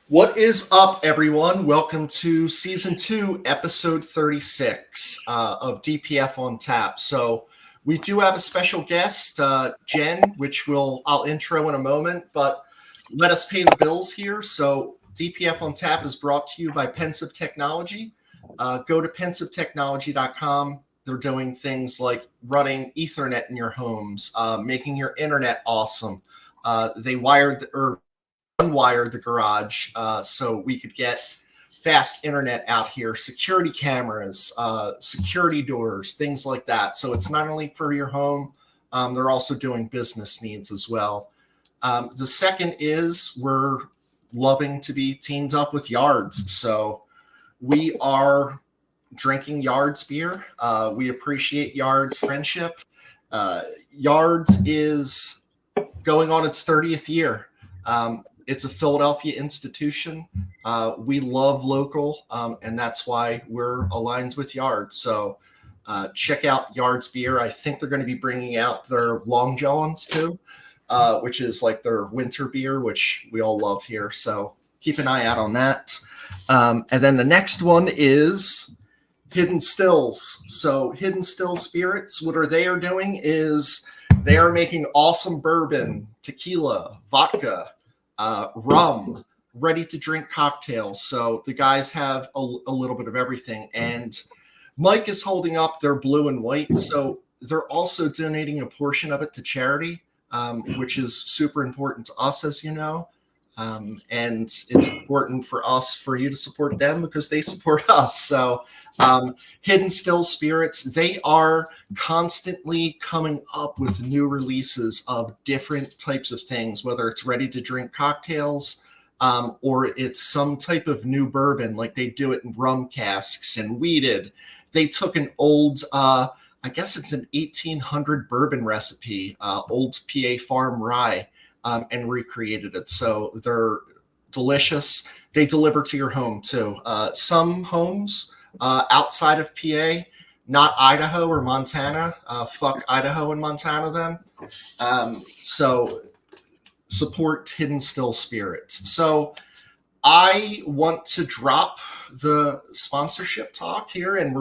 What is up, everyone? Welcome to Season 2, Episode 36 of DPF on Tap. So we do have a special guest, Jen, which I'll intro in a moment, but let us pay the bills here. So DPF on Tap is brought to you by Pensive Technology. Go to pensivetechnology.com. They're doing things like running Ethernet in your homes, making your internet awesome. They unwired the garage so we could get fast internet out here, security cameras, security doors, things like that. So it's not only for your home, they're also doing business needs as well. The second is we're loving to be teamed up with Yards. So we are drinking Yards beer. We appreciate Yards friendship. Yards is going on its 30th year. It's a Philadelphia institution. We love local, and that's why we're aligned with Yards. So check out Yards beer. I think they're going to be bringing out their Long Johns too, which is like their winter beer, which we all love here. So keep an eye out on that. And then the next one is Hidden Stills. So Hidden Still Spirits, what they are doing is they are making awesome bourbon, tequila, vodka, rum, ready to drink cocktails. So the guys have a little bit of everything. And Mike is holding up their blue and white. So they're also donating a portion of it to charity, which is super important to us, as you know. And it's important for you to support them because they support us. So Hidden Still Spirits, they are constantly coming up with new releases of different types of things, whether it's ready to drink cocktails or it's some type of new bourbon, like they do it in rum casks and weeded. They took an old, I guess it's an 1800 bourbon recipe, old PA farm rye, and recreated it. So they're delicious. They deliver to your home too. Some homes outside of PA, not Idaho or Montana. Fuck Idaho and Montana then. So support Hidden Still Spirits. So I want to drop the sponsorship talk here, and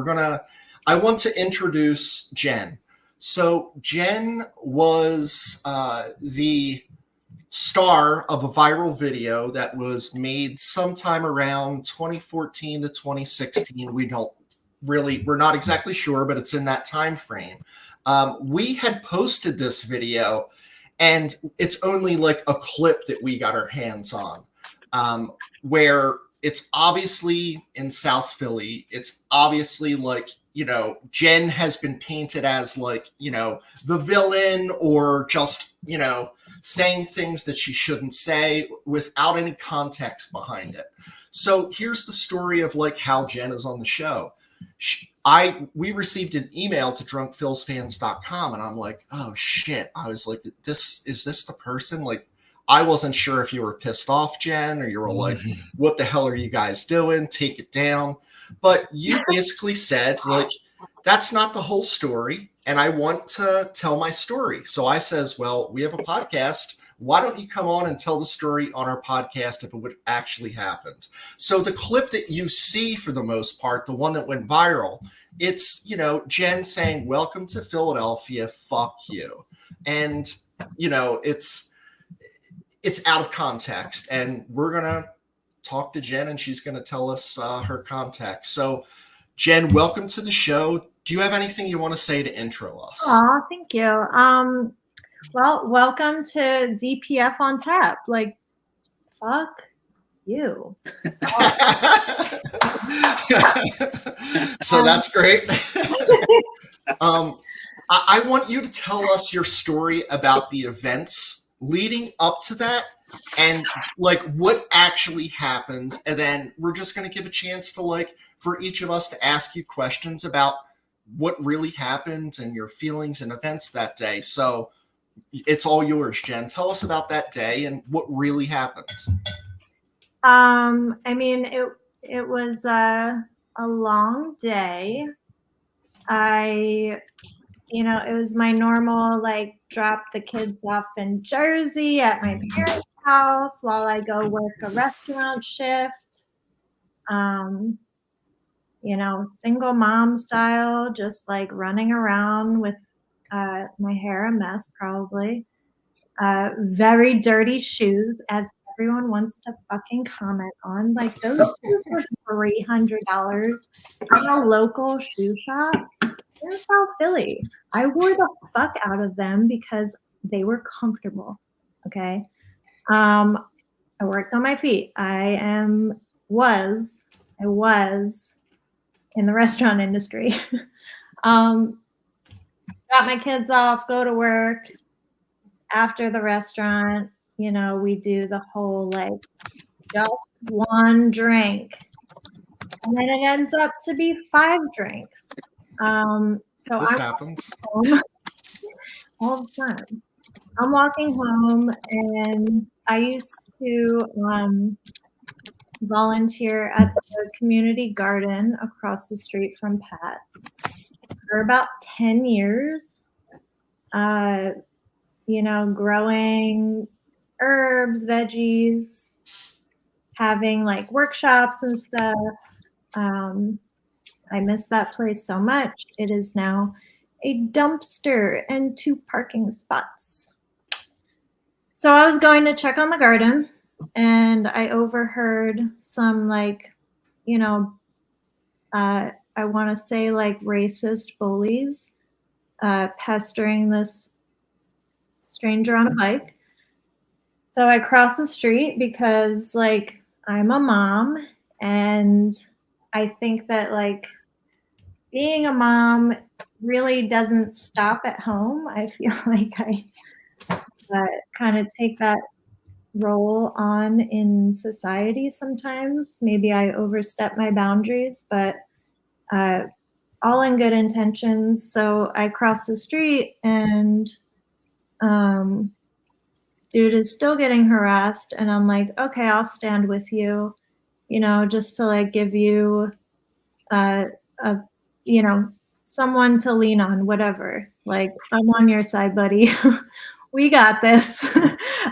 I want to introduce Jen. So Jen was the star of a viral video that was made sometime around 2014 to 2016. We're not exactly sure, but it's in that time frame. We had posted this video, and it's only like a clip that we got our hands on, where it's obviously in South Philly. It's obviously like, Jen has been painted as like, the villain or just, saying things that she shouldn't say without any context behind it. So here's the story of like how Jen is on the show. We received an email to drunkphilsfans.com, and I'm like, oh shit. I was like, is this the person? Like, I wasn't sure if you were pissed off, Jen, or you were like, what the hell are you guys doing? Take it down. But you basically said, like, that's not the whole story, and I want to tell my story. So I says, well, we have a podcast. Why don't you come on and tell the story on our podcast if it would actually happened? So the clip that you see for the most part, the one that went viral, it's, Jen saying, welcome to Philadelphia, fuck you. And, it's out of context, and we're going to talk to Jen, and she's going to tell us her context. So Jen, welcome to the show. Do you have anything you want to say to intro us? Oh, thank you. Well, welcome to DPF on Tap. Like, fuck you. So that's great. I want you to tell us your story about the events leading up to that and like what actually happened. And then we're just going to give a chance to like for each of us to ask you questions about what really happened and your feelings and events that day. So it's all yours, Jen. Tell us about that day and what really happened. I mean, it was a long day. I it was my normal, like, drop the kids off in Jersey at my parents' house while I go work a restaurant shift. Single mom style, just like running around with my hair a mess, probably. Very dirty shoes, as everyone wants to fucking comment on. Like, those shoes were $300 at a local shoe shop in South Philly. I wore the fuck out of them because they were comfortable. Okay. I worked on my feet. I was in the restaurant industry. Got my kids off, go to work. After the restaurant, we do the whole like just one drink. And then it ends up to be 5 drinks. So This I'm happens home all the time. I'm walking home, and I used to volunteer at the community garden across the street from Pat's for about 10 years. Growing herbs, veggies, having like workshops and stuff. I miss that place so much. It is now a dumpster and 2 parking spots. So I was going to check on the garden, and I overheard some I want to say like racist bullies pestering this stranger on a bike. So I crossed the street because like I'm a mom, and I think that like being a mom really doesn't stop at home. I feel like I kind of take that role on in society sometimes. Maybe I overstep my boundaries, but all in good intentions. So I cross the street, and dude is still getting harassed, and I'm like, okay, I'll stand with you, just to like give you a someone to lean on, whatever. Like, I'm on your side, buddy. We got this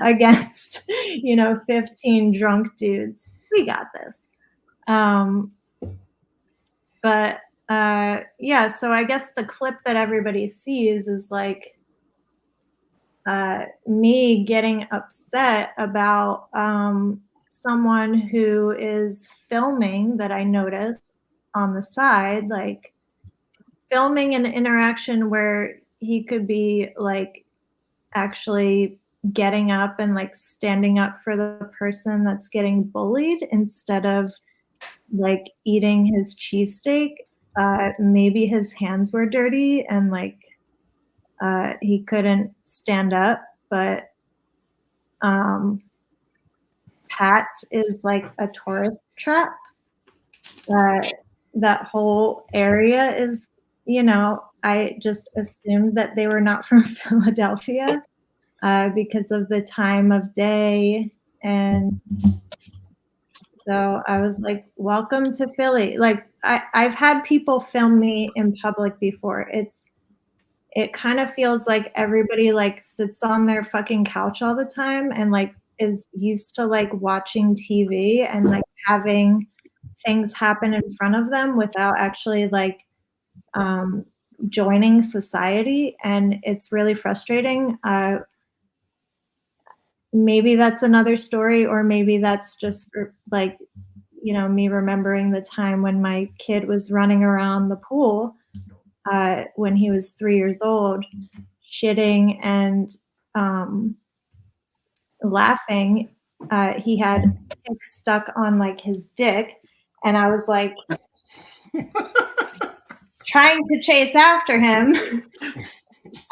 against 15 drunk dudes. We got this. But yeah, so I guess the clip that everybody sees is like me getting upset about someone who is filming that I noticed on the side, like filming an interaction where he could be like actually getting up and like standing up for the person that's getting bullied instead of like eating his cheesesteak. Maybe his hands were dirty and like he couldn't stand up, but Pat's is like a tourist trap. That whole area is, I just assumed that they were not from Philadelphia because of the time of day. And so I was like, welcome to Philly. Like I've had people film me in public before. It kind of feels like everybody like sits on their fucking couch all the time and like is used to like watching TV and like having things happen in front of them without actually like joining society, and it's really frustrating. Maybe that's another story, or maybe that's just like me remembering the time when my kid was running around the pool when he was 3 years old, shitting and laughing. He had pick stuck on like his dick, and I was like trying to chase after him,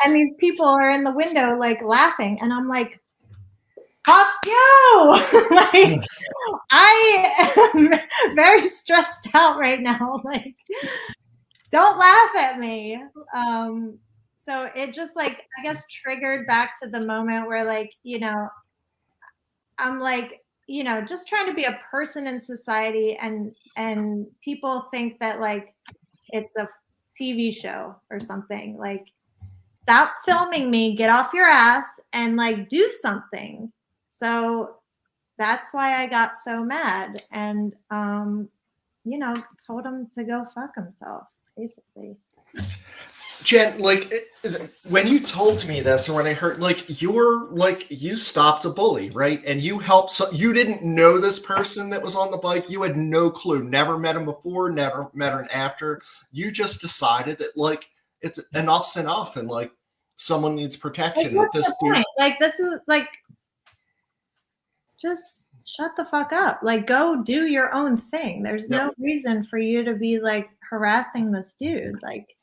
and these people are in the window like laughing, and I'm like, fuck you. Like, I am very stressed out right now. Like, don't laugh at me. So it just like, I guess, triggered back to the moment where like, I'm like, just trying to be a person in society, and people think that like it's a TV show or something. Like, stop filming me, get off your ass and like do something. So that's why I got so mad and, told him to go fuck himself, basically. Jen, like when you told me this, or when I heard, like you stopped a bully, right? And you helped. So you didn't know this person that was on the bike. You had no clue. Never met him before. Never met her after. You just decided that like it's enough's enough, and like someone needs protection. Like, what's This the dude, point? Like, this is like, just shut the fuck up. Like, go do your own thing. There's no reason for you to be like harassing this dude. Like,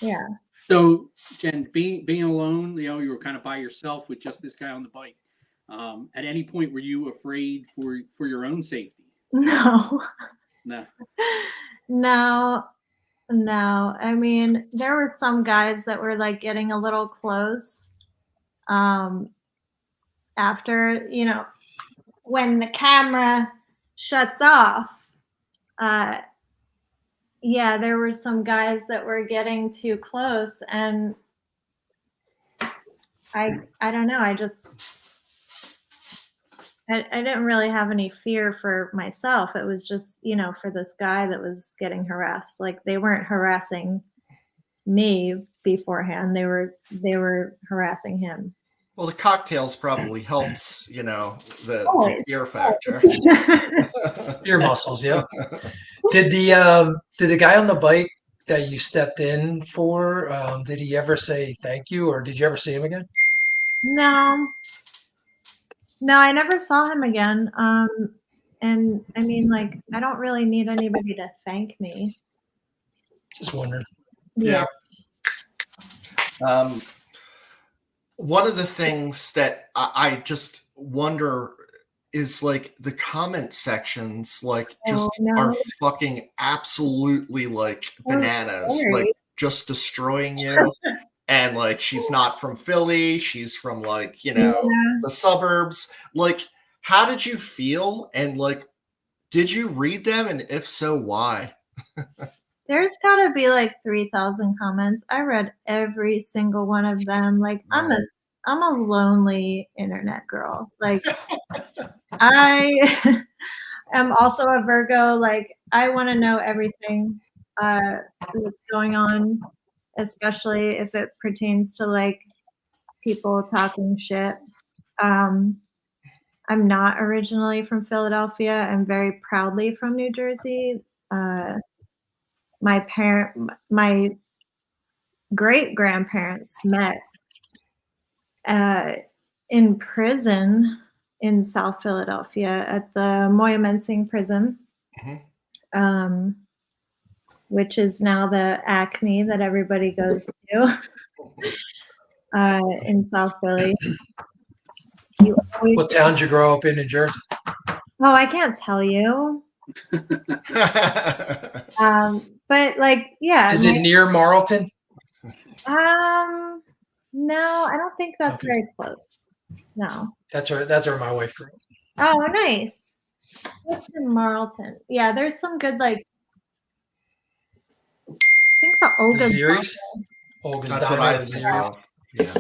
yeah. So, Jen, being alone, you were kind of by yourself with just this guy on the bike. At any point, were you afraid for your own safety? No. No. No. I mean, there were some guys that were like getting a little close. After, when the camera shuts off, there were some guys that were getting too close, and I don't know. I didn't really have any fear for myself. It was just, for this guy that was getting harassed. Like, they weren't harassing me beforehand. They were harassing him. well, the cocktails probably helps, the fear factor. Fear muscles, yeah. Did the guy on the bike that you stepped in for, did he ever say thank you, or did you ever see him again? No, I never saw him again. And I mean, like, I don't really need anybody to thank me. Just wondering. Yeah. One of the things that I just wonder is like the comment sections, like just are fucking absolutely like bananas, like just destroying you. And like, she's not from Philly. She's from like, the suburbs. Like, how did you feel? And like, did you read them? And if so, why? There's got to be like 3,000 comments. I read every single one of them. Like, I'm a lonely internet girl. Like, I am also a Virgo. Like, I want to know everything that's going on, especially if it pertains to like people talking shit. I'm not originally from Philadelphia. I'm very proudly from New Jersey. My great grandparents met in prison in South Philadelphia at the Moyamensing prison, which is now the Acme that everybody goes to in South Philly. What town did you grow up in Jersey? Oh, I can't tell you. But like, yeah. Is it near Marlton? No, I don't think that's very close. No. That's where my wife grew up. Oh, nice. What's in Marlton? Yeah, there's some good like. I think the Olga's. That's what I think of. Yeah.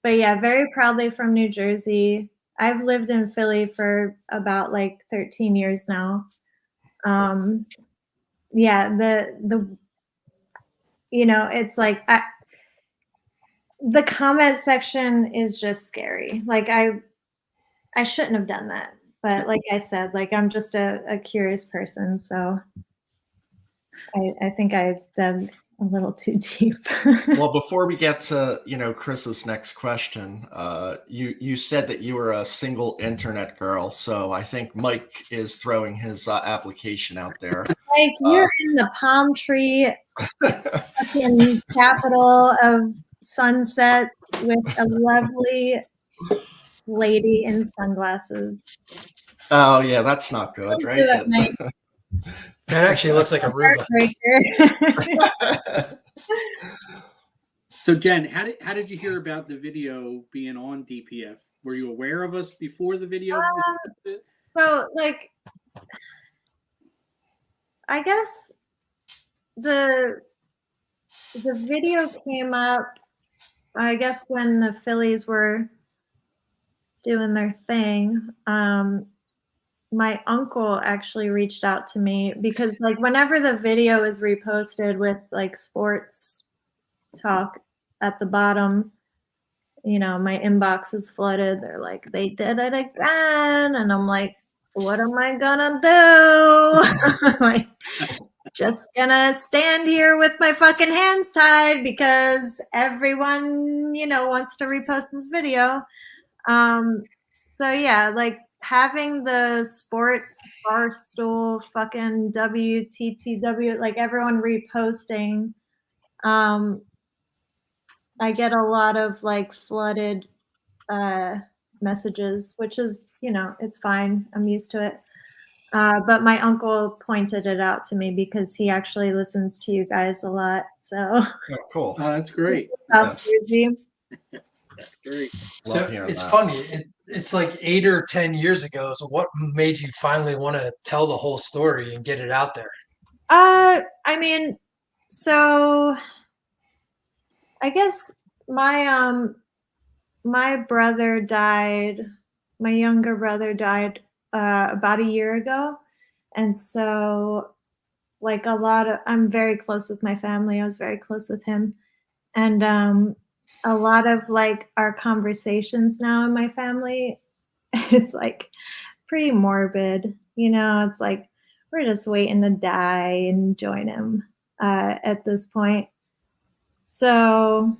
But yeah, very proudly from New Jersey. I've lived in Philly for about like 13 years now. Yeah, it's like the comment section is just scary. Like, I shouldn't have done that, but like I said, like, I'm just a curious person, so I think I dug a little too deep. Well, before we get to Chris's next question, you said that you were a single internet girl, so I think Mike is throwing his application out there. Like, you're in the palm tree fucking capital of sunsets with a lovely lady in sunglasses. Oh yeah, that's not good, right? That actually looks like a Roomba. So Jen, how did you hear about the video being on DPF? Were you aware of us before the video? So like, I guess the video came up, I guess, when the Phillies were doing their thing. My uncle actually reached out to me because, like, whenever the video is reposted with like sports talk at the bottom, my inbox is flooded. They're like, they did it again. And I'm like, what am I gonna do? Like, just gonna stand here with my fucking hands tied because everyone, wants to repost this video. So yeah, like having the sports barstool fucking WTTW, like everyone reposting, I get a lot of like flooded messages, which is, it's fine. I'm used to it. But my uncle pointed it out to me because he actually listens to you guys a lot. So Oh, cool. That's great. South Jersey. That's great. So Love hearing it's that. funny. It's like 8 or 10 years ago. So what made you finally want to tell the whole story and get it out there? I mean, so I guess my brother died. My younger brother died about a year ago, and so like I'm very close with my family. I was very close with him, and a lot of like our conversations now in my family is like pretty morbid. It's like we're just waiting to die and join him at this point. So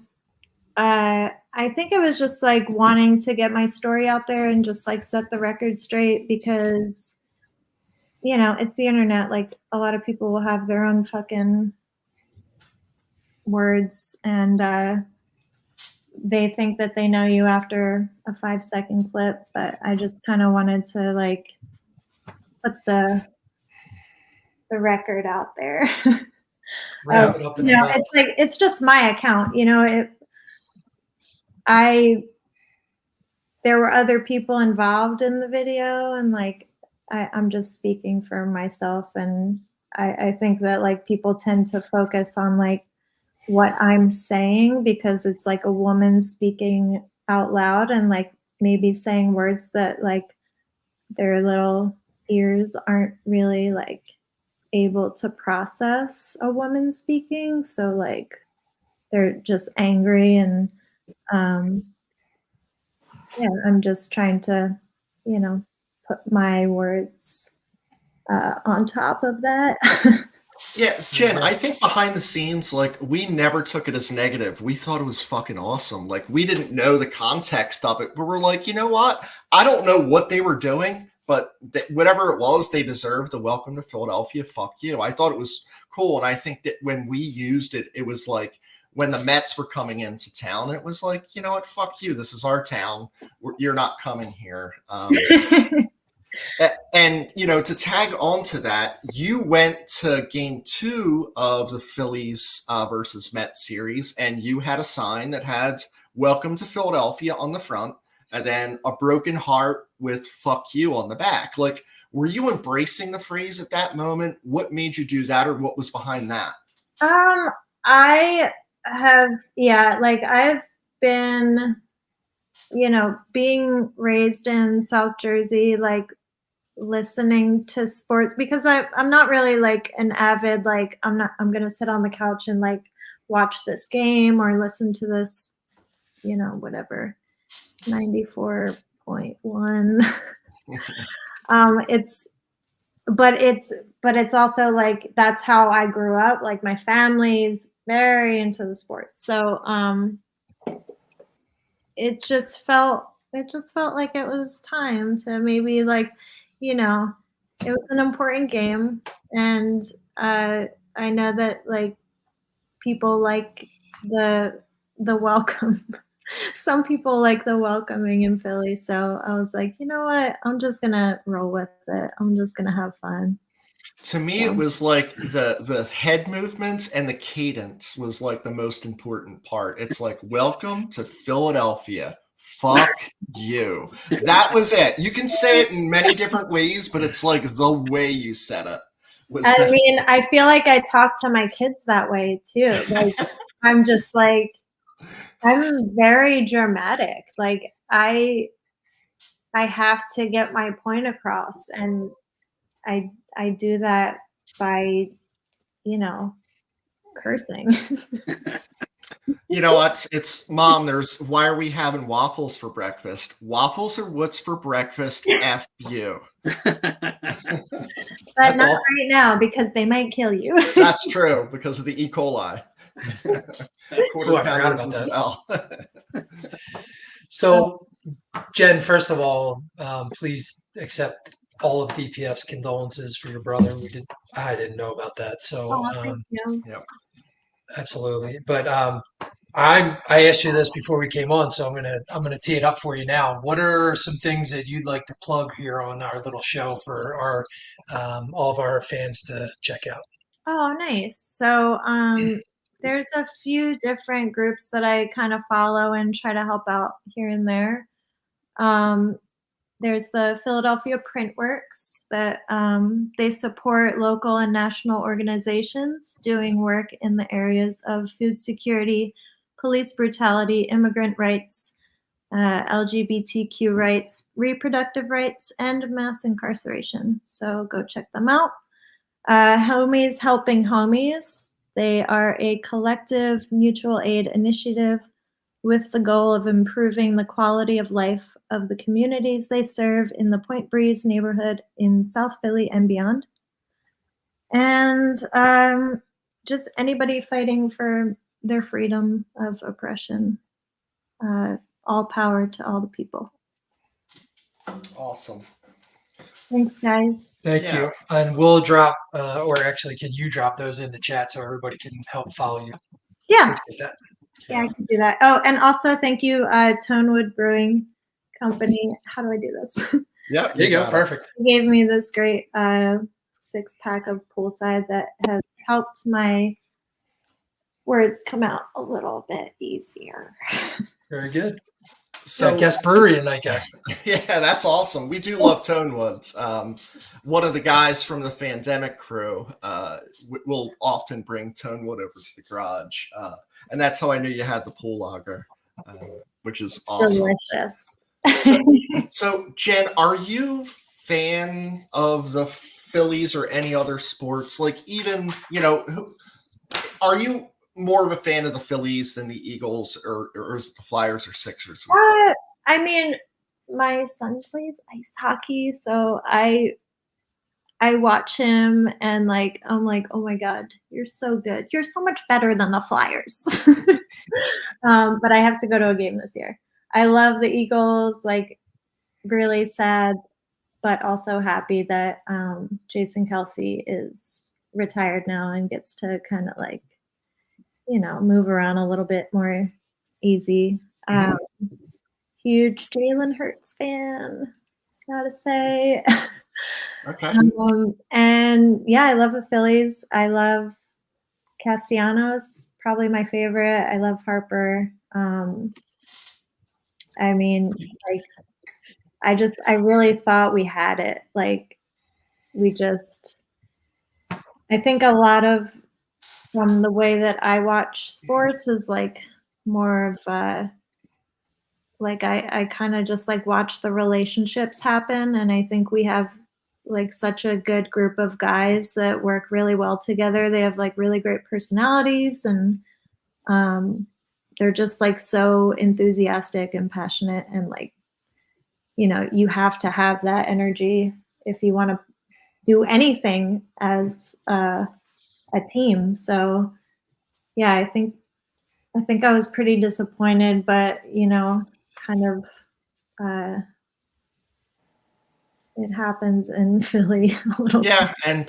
I think it was just like wanting to get my story out there and just like set the record straight because, it's the internet. Like a lot of people will have their own fucking words and they think that they know you after a 5-second clip. But I just kind of wanted to like put the record out there. Wrap it up in a bow. It's like, it's just my account, there were other people involved in the video and like I'm just speaking for myself, and I think that like people tend to focus on like what I'm saying because it's like a woman speaking out loud and like maybe saying words that like their little ears aren't really like able to process a woman speaking, so like they're just angry and yeah, I'm just trying to, put my words on top of that. Yes, Jen, I think behind the scenes, like, we never took it as negative. We thought it was fucking awesome. Like, we didn't know the context of it, but we're like, you know what? I don't know what they were doing, but whatever it was, they deserved a welcome to Philadelphia. Fuck you. I thought it was cool. And I think that when we used it, it was like when the Mets were coming into town, it was like, you know what? Fuck you. This is our town. You're not coming here. And, to tag on to that, you went to game 2 of the Phillies versus Mets series, and you had a sign that had welcome to Philadelphia on the front, and then a broken heart with fuck you on the back. Like, were you embracing the phrase at that moment? What made you do that, or what was behind that? I have, like I've been, being raised in South Jersey, like listening to sports because I'm not really like an avid, like I'm gonna sit on the couch and like watch this game or listen to this, whatever 94.1. But it's also like that's how I grew up. Like my family's very into the sports, so it just felt like it was time to maybe like, it was an important game, and I know that like people like the welcome. Some people like the welcoming in Philly, so I was like, you know what? I'm just gonna roll with it. I'm just gonna have fun. To me, it was like the head movements and the cadence was like the most important part. It's like, welcome to Philadelphia. Fuck you. That was it. You can say it in many different ways, but it's like the way you said it. Was I that mean, I feel like I talk to my kids that way too. Like, I'm just like, I'm very dramatic. Like, I have to get my point across, and I do that by, cursing. it's mom, there's why are we having waffles for breakfast? Waffles are what's for breakfast. F you. But That's not all. right now because they might kill you. That's true because of the E. coli. Quarter Ooh, I forgot pounders about as that. well. So, Jen, first of all, please accept all of DPF's condolences for your brother. I didn't know about that, so Oh, thank you. absolutely. But I asked you this before we came on, so I'm gonna tee it up for you now. What are some things that you'd like to plug here on our little show for our all of our fans to check out? Oh, nice. So, there's a few different groups that I kind of follow and try to help out here and there. Um, there's the Philadelphia Printworks that they support local and national organizations doing work in the areas of food security, police brutality, immigrant rights, LGBTQ rights, reproductive rights, and mass incarceration. So go check them out. Homies Helping Homies. They are a collective mutual aid initiative with the goal of improving the quality of life of the communities they serve in the Point Breeze neighborhood in South Philly and beyond. And just anybody fighting for their freedom of oppression. All power to all the people. Awesome. Thanks, guys. Thank Yeah. you. And we'll drop, or actually, can you drop those in the chat so everybody can help follow you? Yeah, Appreciate that. yeah, I can do that. Oh, and also thank you, Tonewood Brewing Company. How do I do this? Yep. There you go. got it. Perfect. They gave me this great 6-pack of poolside that has helped my words come out a little bit easier. Very good. So So, guest brewery tonight, guys. yeah, that's awesome. We do love Tonewoods. One of the guys from the Fandemic crew will often bring Tonewood over to the garage, and that's how I knew you had the pool lager, which is awesome. Delicious. So, Jen, are you fan of the Phillies or any other sports? Like, even are you more of a fan of the Phillies than the Eagles, or is it the Flyers or Sixers? I mean, my son plays ice hockey, so I watch him and I'm like, oh my God, you're so good. You're so much better than the Flyers. But I have to go to a game this year. I love the Eagles, really sad, but also happy that Jason Kelsey is retired now and gets to kind of move around a little bit more easy. Huge Jalen Hurts fan, gotta say. Okay. And yeah, I love the Phillies. I love Castellanos, probably my favorite. I love Harper. I mean, I really thought we had it. I think a lot of from the way that I watch sports is more of I kind of just watch the relationships happen, and I think we have such a good group of guys that work really well together. They have really great personalities, and they're just so enthusiastic and passionate, and you have to have that energy if you want to do anything as a team. So yeah, I think I was pretty disappointed, but kind of it happens in Philly a little. Yeah, and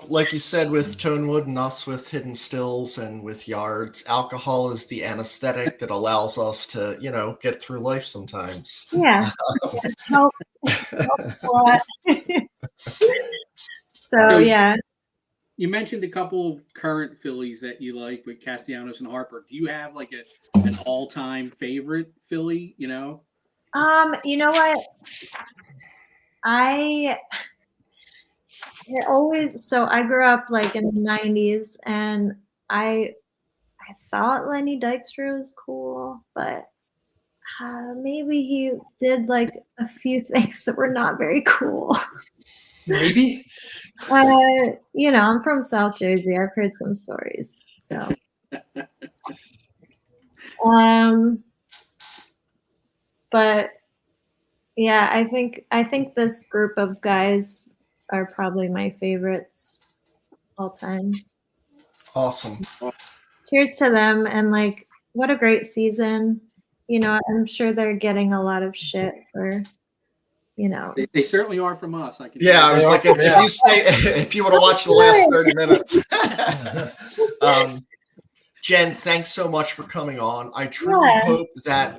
like you said, with Tonewood and us with Hidden Stills and with Yards, alcohol is the anesthetic that allows us to, get through life sometimes. Yeah, it helps a lot. So yeah. You mentioned a couple of current Phillies that you like with Castellanos and Harper. Do you have an all-time favorite Philly? You know what? So I grew up like in the 90s, and I thought Lenny Dykstra was cool, but maybe he did like a few things that were not very cool. Maybe. I'm from South Jersey. I've heard some stories. So, but yeah, I think this group of guys are probably my favorites all times. Awesome. Cheers to them, and like what a great season. I'm sure they're getting a lot of shit for, They certainly are from us. I can. Yeah, I was like, if Yeah. you say, if you want to watch the last 30 minutes. Jen, thanks so much for coming on. I truly hope that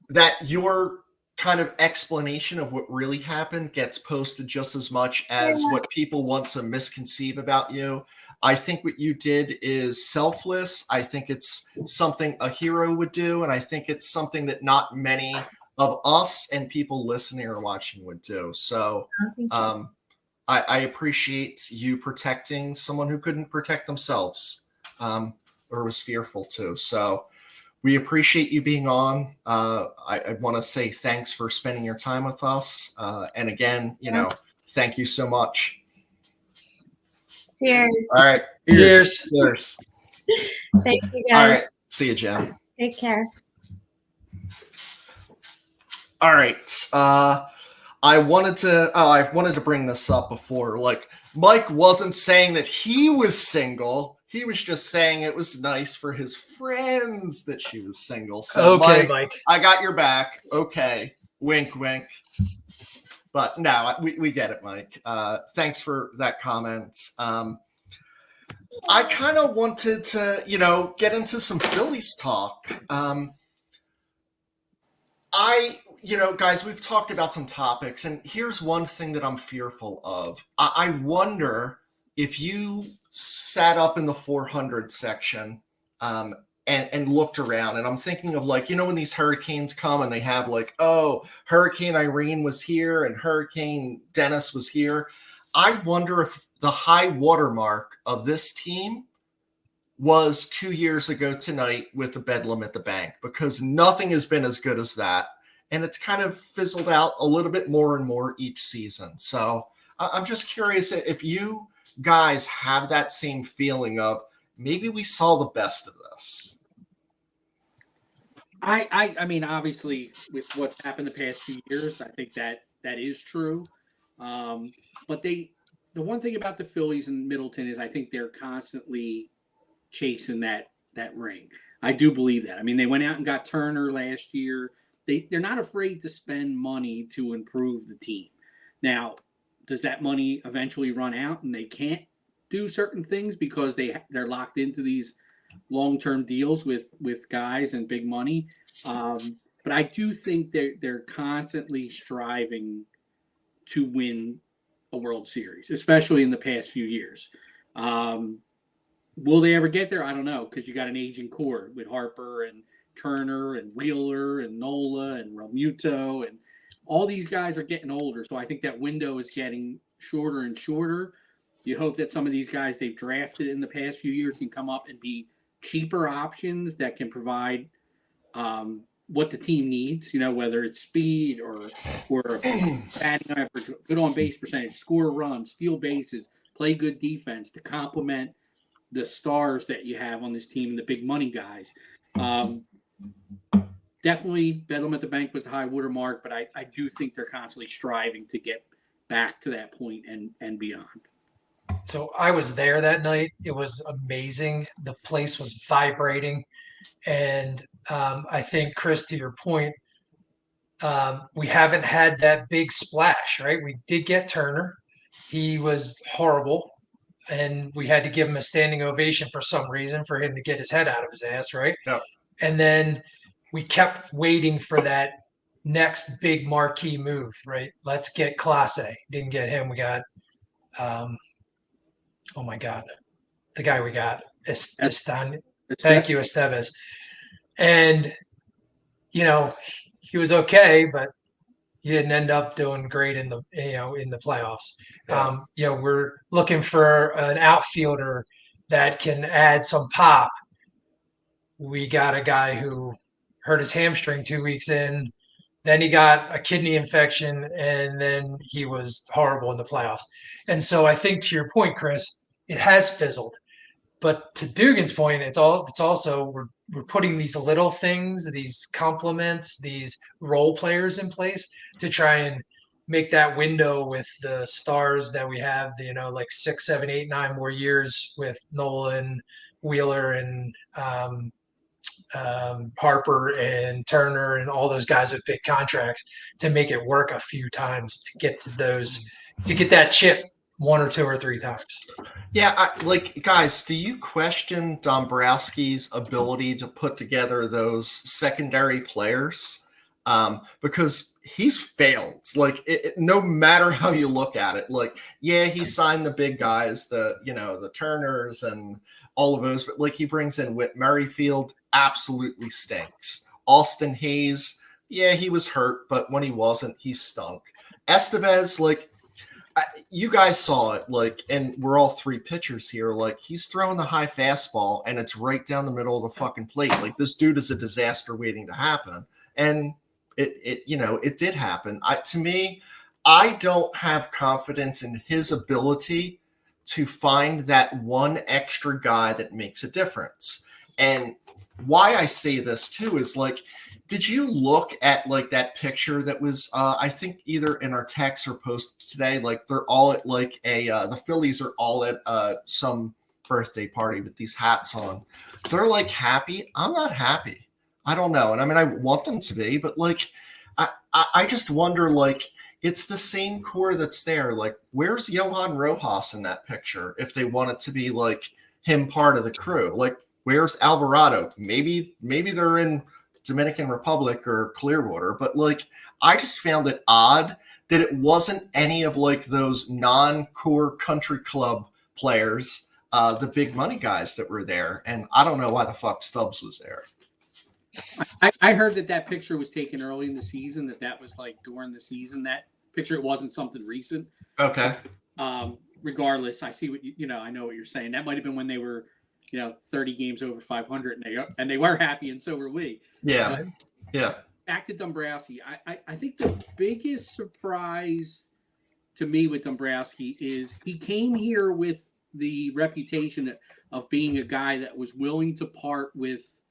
that your kind of explanation of what really happened gets posted just as much as what people want to misconceive about you. I think what you did is selfless. I think it's something a hero would do, and I think it's something that not many of us and people listening or watching would do. So I appreciate you protecting someone who couldn't protect themselves, or was fearful to. So we appreciate you being on. I want to say thanks for spending your time with us. And again, thank you so much. Cheers. All right. Cheers. Cheers. Thank you, guys. All right. See you, Jen. Take care. All right. I wanted to bring this up before. Like, Mike wasn't saying that he was single. He was just saying it was nice for his friends that she was single. So, Okay, Mike. I got your back. Okay. Wink, wink. But no, we get it, Mike. Thanks for that comment. I kind of wanted to, get into some Phillies talk. Guys, we've talked about some topics, and here's one thing that I'm fearful of. I wonder if you sat up in the 400 section and looked around, and I'm thinking of when these hurricanes come and they have Hurricane Irene was here and Hurricane Dennis was here. I wonder if the high watermark of this team was 2 years ago tonight with the Bedlam at the bank, because nothing has been as good as that. And it's kind of fizzled out a little bit more and more each season. So I'm just curious if you guys have that same feeling of maybe we saw the best of this. I mean, obviously, with what's happened the past few years, I think that is true. But the one thing about the Phillies and Middleton is I think they're constantly chasing that ring. I do believe that. I mean, they went out and got Turner last year. They're not afraid to spend money to improve the team. Now, does that money eventually run out and they can't do certain things because they're locked into these long-term deals with guys and big money? But I do think they're constantly striving to win a World Series, especially in the past few years. Will they ever get there? I don't know, because you got an aging core with Harper and Turner and Wheeler and Nola and Realmuto, and all these guys are getting older. So I think that window is getting shorter and shorter. You hope that some of these guys they've drafted in the past few years can come up and be cheaper options that can provide what the team needs, whether it's speed or batting average, good on base percentage, score runs, steal bases, play good defense to complement the stars that you have on this team and the big money guys. Definitely Bedlam at the bank was the high watermark, but I do think they're constantly striving to get back to that point and beyond. So I was there that night. It was amazing. The place was vibrating. And I think, Chris, to your point, we haven't had that big splash, right? We did get Turner. He was horrible. And we had to give him a standing ovation for some reason for him to get his head out of his ass, right? Yeah. And then we kept waiting for that next big marquee move, right? Let's get Clase. Didn't get him. We got, oh my God, the guy we got, Thank you, Estevez. And, he was okay, but he didn't end up doing great in the in the playoffs. Yeah. We're looking for an outfielder that can add some pop. We got a guy who hurt his hamstring 2 weeks in. Then he got a kidney infection, and then he was horrible in the playoffs. And so I think to your point, Chris, it has fizzled. But to Dugan's point, it's also we're putting these little things, these complements, these role players in place to try and make that window with the stars that we have, like 6, 7, 8, 9 more years with Nolan, Wheeler, and Harper and Turner and all those guys with big contracts to make it work a few times to get to get that chip 1 or 2 or 3 times. Yeah, guys, do you question Dombrowski's ability to put together those secondary players? Because he's failed. Like, no matter how you look at it, he signed the big guys, the Turners and all of those, but he brings in Whit Merrifield, absolutely stinks. Austin Hayes, yeah, he was hurt, but when he wasn't, he stunk. Estevez, you guys saw it, and we're all 3 pitchers here. He's throwing the high fastball, and it's right down the middle of the fucking plate. This dude is a disaster waiting to happen, and it did happen. To me, I don't have confidence in his ability to find that one extra guy that makes a difference. And why I say this too is did you look at that picture that was I think either in our text or post today? They're all at the Phillies are all at some birthday party with these hats on. They're happy. I'm not happy. I don't know. And I mean, I want them to be, but I just wonder it's the same core that's there. Where's Johan Rojas in that picture? If they want it to be him part of the crew, where's Alvarado? Maybe they're in Dominican Republic or Clearwater, but I just found it odd that it wasn't any of those non-core country club players, the big money guys that were there. And I don't know why the fuck Stubbs was there. I heard that picture was taken early in the season, that was during the season, that picture. It wasn't something recent. Okay. Regardless, I see what I know what you're saying. That might have been when they were 30 games over 500, and they were happy, and so were we. Yeah. But yeah. Back to Dombrowski. I think the biggest surprise to me with Dombrowski is he came here with the reputation of being a guy that was willing to part with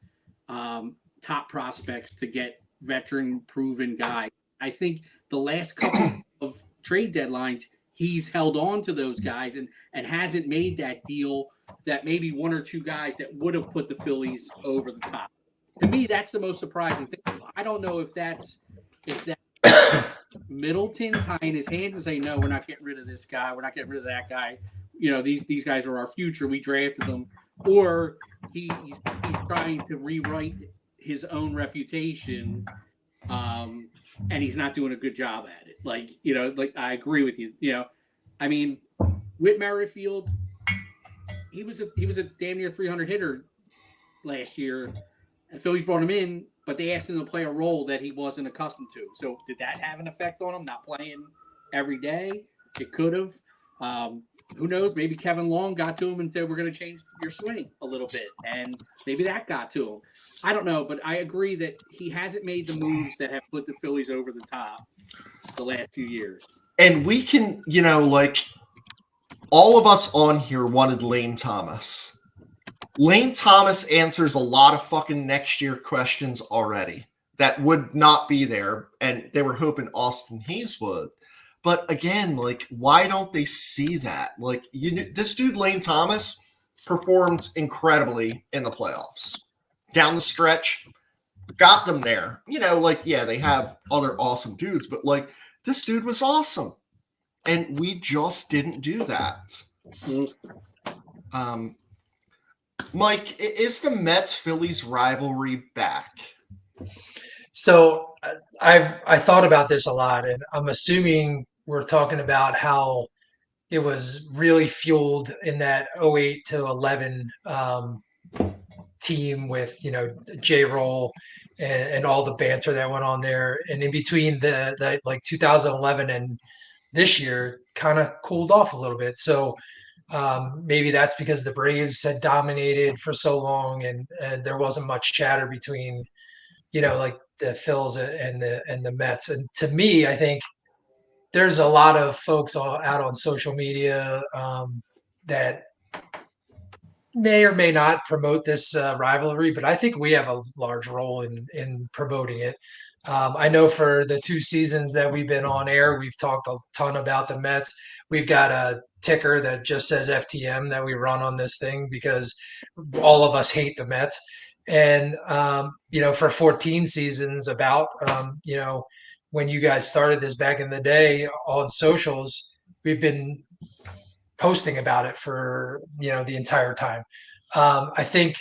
top prospects to get veteran proven guys. I think the last couple of trade deadlines, he's held on to those guys and hasn't made that deal that maybe 1 or 2 guys that would have put the Phillies over the top. To me, that's the most surprising thing. I don't know if that's Middleton tying his hands and saying, no, we're not getting rid of this guy. We're not getting rid of that guy. These guys are our future. We drafted them. Or he's trying to rewrite his own reputation, and he's not doing a good job at it. I agree with you. I mean, Whit Merrifield, he was a damn near 300 hitter last year. And Phillies brought him in, but they asked him to play a role that he wasn't accustomed to. So did that have an effect on him? Not playing every day? It could have. Who knows? Maybe Kevin Long got to him and said, we're going to change your swing a little bit. And maybe that got to him. I don't know, but I agree that he hasn't made the moves that have put the Phillies over the top the last few years. And we can, all of us on here wanted Lane Thomas. Lane Thomas answers a lot of fucking next year questions already that would not be there. And they were hoping Austin Hayes would. But again, why don't they see that? This dude, Lane Thomas, performed incredibly in the playoffs. Down the stretch, got them there. They have other awesome dudes, but this dude was awesome. And we just didn't do that. Mike, is the Mets-Phillies rivalry back? So I thought about this a lot, and I'm assuming we're talking about how it was really fueled in that 08 to 11 team with, J-Roll and all the banter that went on there. And in between the like 2011 and this year kind of cooled off a little bit. So maybe that's because the Braves had dominated for so long and there wasn't much chatter between, like the Phils and the Mets. And to me, I think there's a lot of folks out on social media that may or may not promote this rivalry, but I think we have a large role in promoting it. I know for the 2 seasons that we've been on air, we've talked a ton about the Mets. We've got a ticker that just says FTM that we run on this thing because all of us hate the Mets. And for 14 seasons, when you guys started this back in the day on socials, we've been posting about it for the entire time. I think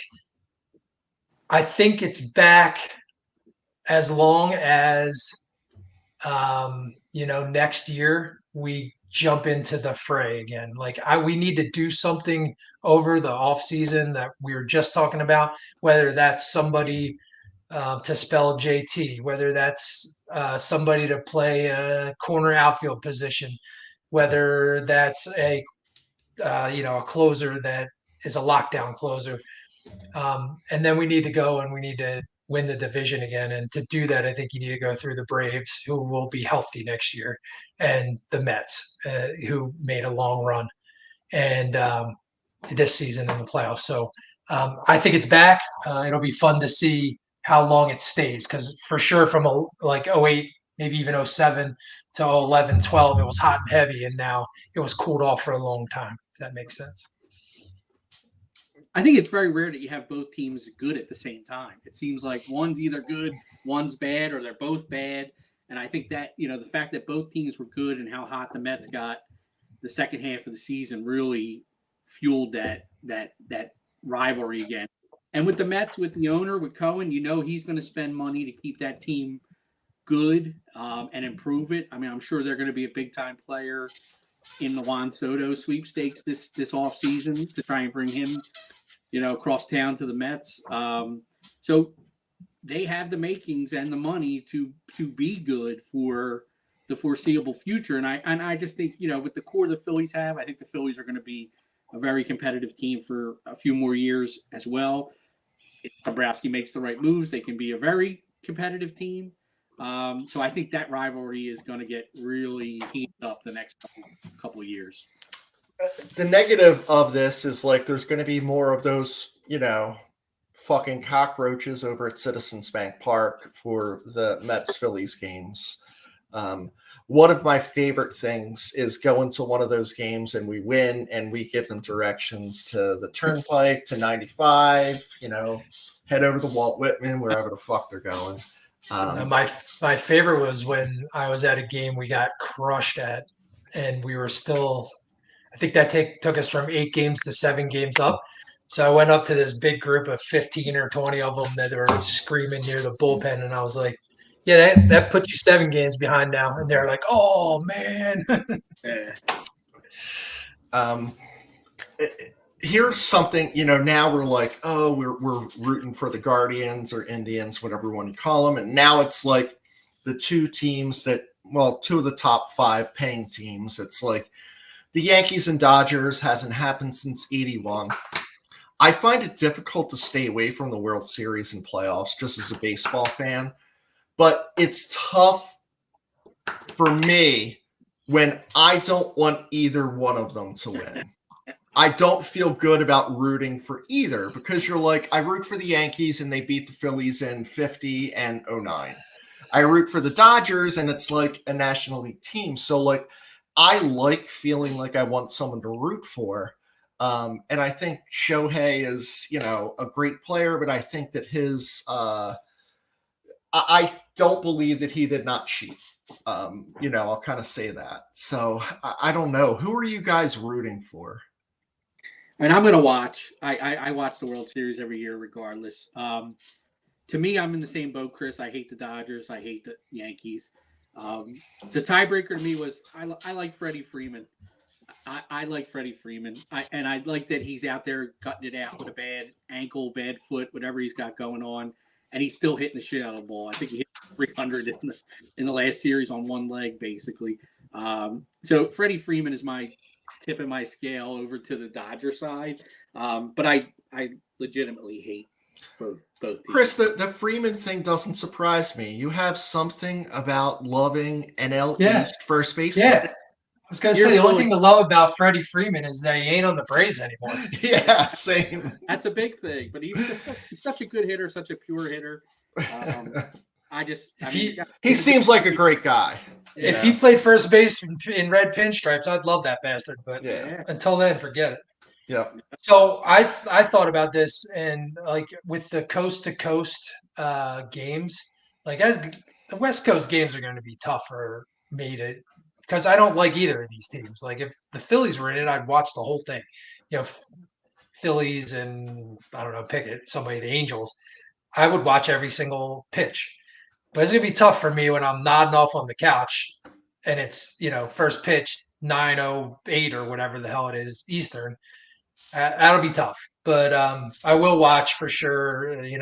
it's back as long as next year we jump into the fray again. Like we need to do something over the off season that we were just talking about, whether that's somebody to spell JT, whether that's somebody to play a corner outfield position, whether that's a closer that is a lockdown closer. And then we need to go and we need to win the division again. And to do that, I think you need to go through the Braves, who will be healthy next year, and the Mets, who made a long run, and this season in the playoffs. So I think it's back. It'll be fun to see how long it stays, because for sure from like 08, maybe even 07 to 11, 12, it was hot and heavy, and now it was cooled off for a long time. If that makes sense. I think it's very rare that you have both teams good at the same time. It seems like one's either good, one's bad, or they're both bad. And I think that, the fact that both teams were good and how hot the Mets got the second half of the season really fueled that rivalry again. And with the Mets, with the owner, with Cohen, he's going to spend money to keep that team good and improve it. I mean, I'm sure they're going to be a big-time player in the Juan Soto sweepstakes this offseason to try and bring him across town to the Mets. So they have the makings and the money to be good for the foreseeable future. And I just think, with the core the Phillies have, I think the Phillies are going to be a very competitive team for a few more years as well. If Dombrowski makes the right moves, they can be a very competitive team. So I think that rivalry is going to get really heated up the next couple of years. The negative of this is like there's going to be more of those, fucking cockroaches over at Citizens Bank Park for the Mets Phillies games. One of my favorite things is going to one of those games and we win and we give them directions to the Turnpike, to 95, head over to Walt Whitman, wherever the fuck they're going. My favorite was when I was at a game we got crushed at, and we were still, I think that took us from 8 games to 7 games up. So I went up to this big group of 15 or 20 of them that were screaming near the bullpen, and I was like, yeah, that puts you 7 games behind now. And they're like, oh, man. Here's something, now we're like, oh, we're rooting for the Guardians or Indians, whatever one you call them. And now it's like the two teams two of the top 5 paying teams. It's like the Yankees and Dodgers hasn't happened since 81. I find it difficult to stay away from the World Series and playoffs just as a baseball fan. But it's tough for me when I don't want either one of them to win. I don't feel good about rooting for either because you're like, I root for the Yankees and they beat the Phillies in 50 and 09. I root for the Dodgers and it's like a National League team. So like, I like feeling like I want someone to root for. And I think Shohei is, a great player, but I think that his, I don't believe that he did not cheat. I'll kind of say that. So I don't know. Who are you guys rooting for? I mean, I'm going to watch. I watch the World Series every year regardless. To me, I'm in the same boat, Chris. I hate the Dodgers. I hate the Yankees. The tiebreaker to me was I like Freddie Freeman. I like Freddie Freeman. I like that he's out there cutting it out with a bad ankle, bad foot, whatever he's got going on, and he's still hitting the shit out of the ball. I think he hit 300 in the last series on one leg, basically. So Freddie Freeman is my tip in my scale over to the Dodger side. But I legitimately hate both teams. Chris, the Freeman thing doesn't surprise me. You have something about loving NL East first baseman. Yeah. I was going to say, the only thing to love about Freddie Freeman is that he ain't on the Braves anymore. Yeah, same. That's a big thing. But he's such a good hitter, such a pure hitter. He seems like a great guy. If he played first base in red pinstripes, I'd love that bastard. But until then, forget it. Yeah. So I thought about this, and like with the coast to coast games, like as the West Coast games are going to be tough for me to, because I don't like either of these teams. Like if the Phillies were in it, I'd watch the whole thing. You know, Phillies and I don't know, pick it, somebody, the Angels. I would watch every single pitch. But it's going to be tough for me when I'm nodding off on the couch and it's, first pitch 9:08 or whatever the hell it is, Eastern. That'll be tough. But I will watch for sure. We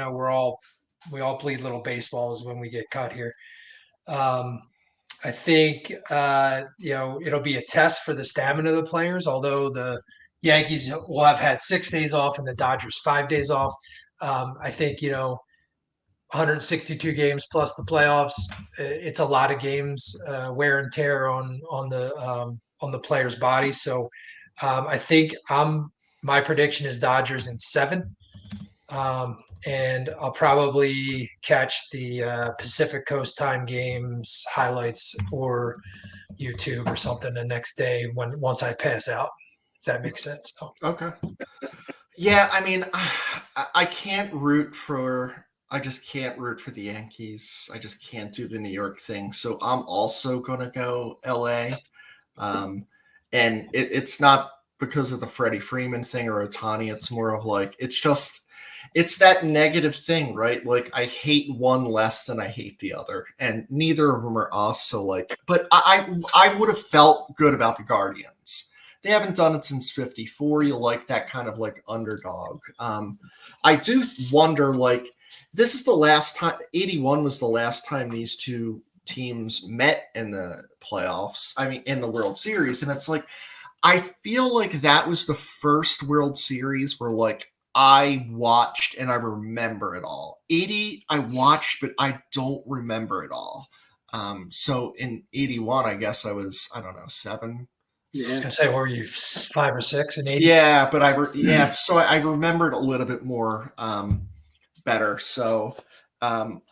all bleed little baseballs when we get cut here. I think, it'll be a test for the stamina of the players, although the Yankees will have had 6 days off and the Dodgers 5 days off. I think, 162 games plus the playoffs. It's a lot of games, wear and tear on the players' bodies. So I think my prediction is Dodgers in 7. And I'll probably catch the Pacific Coast time games highlights or YouTube or something the next day once I pass out. If that makes sense. So. Okay. Yeah, I mean, I just can't root for the Yankees. I just can't do the New York thing. So I'm also gonna go LA. And it's not because of the Freddie Freeman thing or Ohtani. It's more of like it's that negative thing, right? Like I hate one less than I hate the other, and neither of them are us. So like, but I would have felt good about the Guardians. They haven't done it since '54. You like that kind of like underdog. I do wonder, like, this is the last time. '81 was the last time these two teams met in the playoffs. I mean, in the World Series, and it's like I feel like that was the first World Series where like I watched and I remember it all. 80, I watched, but I don't remember it all. So in 81, I guess I was, I don't know, 7. Yeah. I was gonna say, what were you, 5 or 6 in 80? Yeah, but so I remembered a little bit more better. So I'm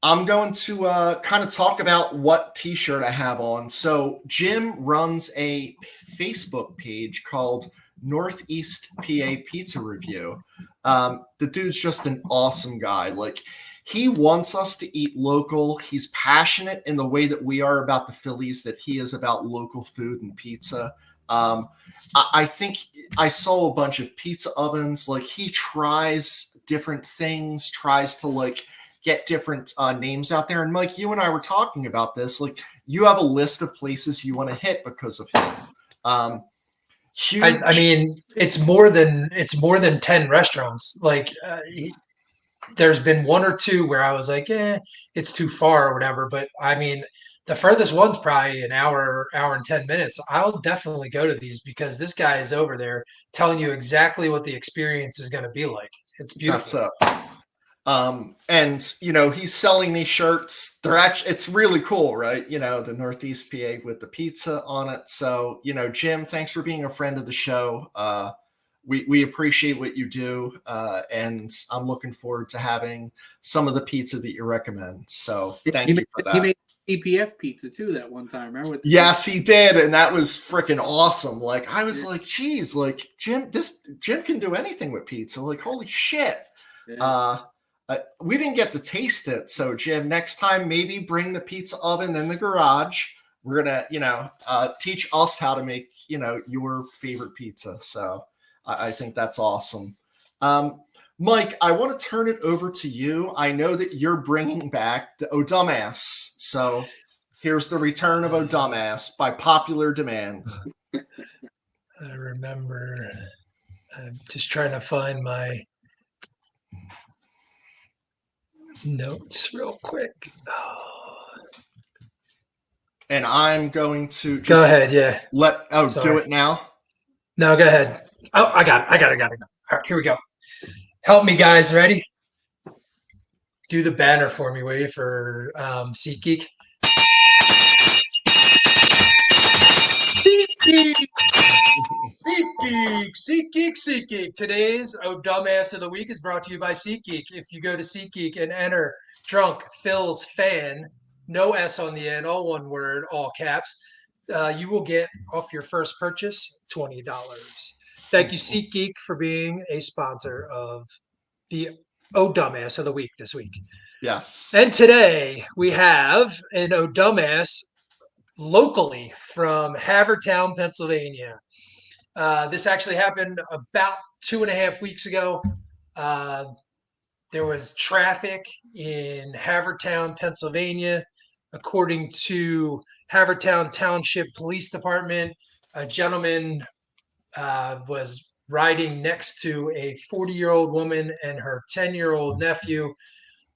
going to kind of talk about what t-shirt I have on. So Jim runs a Facebook page called Northeast PA Pizza Review. The dude's just an awesome guy. Like, he wants us to eat local. He's passionate in the way that we are about the Phillies, that he is about local food and pizza. I think I saw a bunch of pizza ovens. Like, he tries different things, tries to like get different names out there. And Mike, you and I were talking about this. Like, you have a list of places you want to hit because of him. Huge. I mean, it's more than 10 restaurants. Like, there's been 1 or 2 where I was like, it's too far or whatever. But I mean, the furthest one's probably an hour and 10 minutes. I'll definitely go to these because this guy is over there telling you exactly what the experience is going to be like. It's beautiful. And he's selling these shirts. It's really cool, right? The Northeast PA with the pizza on it. So, Jim, thanks for being a friend of the show. We appreciate what you do. And I'm looking forward to having some of the pizza that you recommend. So thank you for that. He made EPF pizza too that one time, remember? Yes, he did. And that was freaking awesome. Like, I was like, geez, like Jim can do anything with pizza. Like, holy shit. Yeah. We didn't get to taste it. So Jim, next time, maybe bring the pizza oven in the garage. We're going to, teach us how to make, your favorite pizza. So I think that's awesome. Mike, I want to turn it over to you. I know that you're bringing back the Oh Dumbass. So here's the return of Oh Dumbass by popular demand. I remember. I'm just trying to find my notes real quick. Oh. And I'm going to just Go ahead. Yeah. do Sorry. it now. No, go ahead. Oh, I got it. All right, here we go. Help me, guys. Ready? Do the banner for me, will you, for SeatGeek? SeatGeek. Today's Dumbass of the Week is brought to you by SeatGeek. If you go to SeatGeek and enter Drunk Phil's Fan, no S on the end, all one word, all caps, you will get off your first purchase $20. Thank you, SeatGeek, for being a sponsor of the Dumbass of the Week this week. Yes. And today we have an Dumbass locally from Havertown, Pennsylvania. This actually happened about 2.5 weeks ago. There was traffic in Havertown, Pennsylvania. According to Havertown Township Police Department, a gentleman was riding next to a 40-year-old woman and her 10-year-old nephew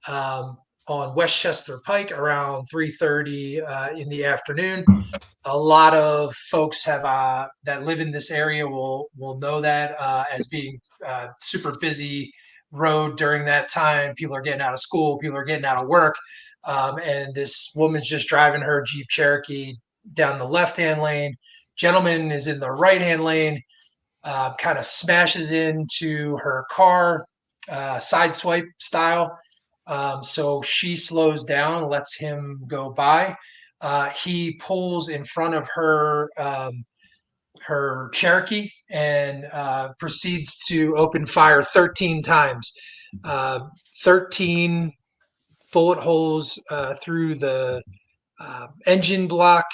on Westchester Pike around 3:30 in the afternoon. A lot of folks have that live in this area will know that as being super busy road during that time. People are getting out of school, people are getting out of work, and this woman's just driving her Jeep Cherokee down the left-hand lane. Gentleman is in the right-hand lane, kind of smashes into her car, side swipe style. So she slows down, lets him go by. He pulls in front of her her Cherokee and proceeds to open fire 13 times. 13 bullet holes through the engine block,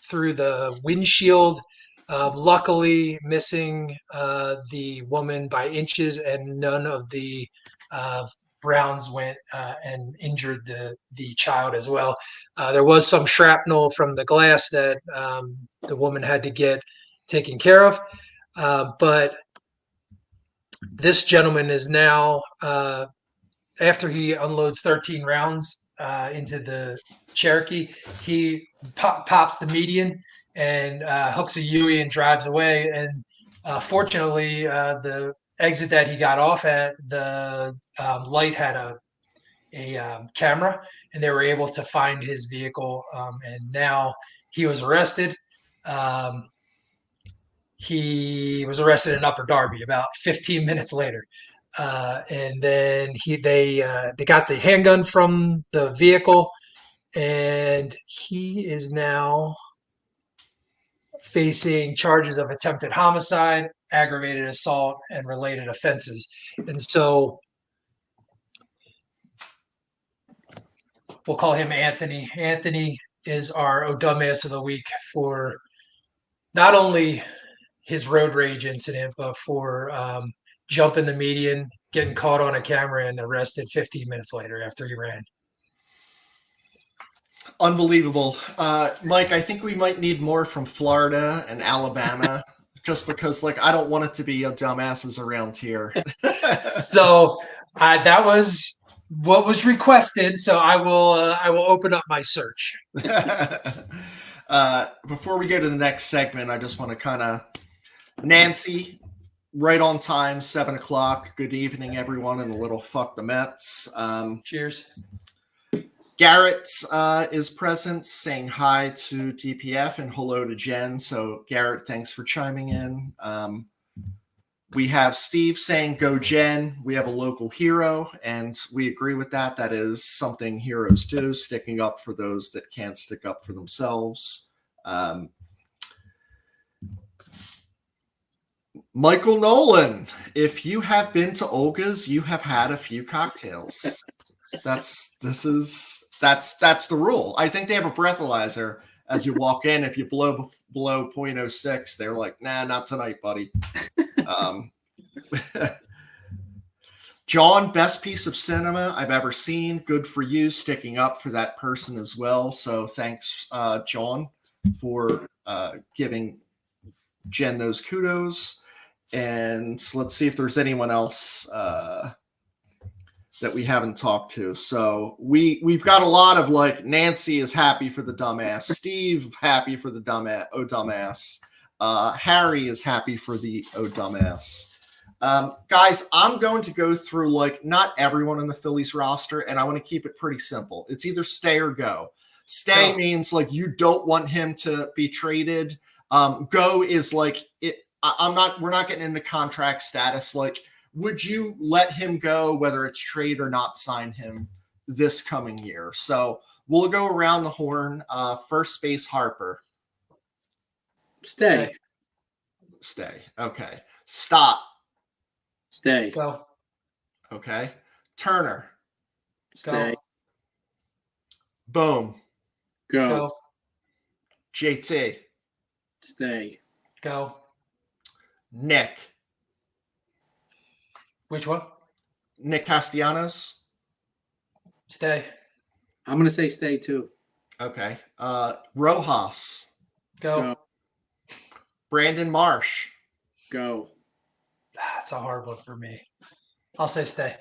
through the windshield. Luckily, missing the woman by inches, and none of the rounds went and injured the child as well. There was some shrapnel from the glass that the woman had to get taken care of, but this gentleman is now, after he unloads 13 rounds into the Cherokee, he pops the median and hooks a Yui and drives away. And fortunately, the exit that he got off at, the light had a camera, and they were able to find his vehicle. And now he was arrested. He was arrested in Upper Darby about 15 minutes later. And then they got the handgun from the vehicle, and he is now facing charges of attempted homicide, aggravated assault, and related offenses. And so we'll call him Anthony. Anthony is our Dumbass of the Week for not only his road rage incident, but for jumping the median, getting caught on a camera, and arrested 15 minutes later after he ran. Unbelievable. Mike, I think we might need more from Florida and Alabama just because, like, I don't want it to be a dumbasses around here. So that was what was requested. So I will open up my search. Before we go to the next segment, I just want to kind of Nancy, right on time, 7:00. Good evening, everyone, and a little fuck the Mets. Cheers. Garrett is present, saying hi to DPF and hello to Jen. So, Garrett, thanks for chiming in. We have Steve saying go Jen. We have a local hero, and we agree with that. That is something heroes do, sticking up for those that can't stick up for themselves. Michael Nolan, if you have been to Olga's, you have had a few cocktails. That's the rule. I think they have a breathalyzer as you walk in. If you below 0.06, they're like, nah, not tonight, buddy. John, best piece of cinema I've ever seen. Good for you, sticking up for that person as well. So thanks, John, for giving Jen knows kudos. And let's see if there's anyone else that we haven't talked to. So we've got a lot of like Nancy is happy for the dumbass, Steve happy for the dumbass, Harry is happy for the dumbass. Guys, I'm going to go through like not everyone on the Phillies roster, and I want to keep it pretty simple. It's either stay or go. Stay means like you don't want him to be traded. Go is like it. We're not getting into contract status. Like, would you let him go, whether it's trade or not sign him this coming year? So we'll go around the horn. First base, Harper. Stay. Stay. Okay. Stop. Stay. Go. Okay. Turner. Stay. Boom. Go. Go. JT. Stay. Go. Nick. Which one? Nick Castellanos. Stay. I'm gonna say stay too. Okay. Rojas. Go. Go. Brandon Marsh. Go. That's a hard one for me. I'll say stay.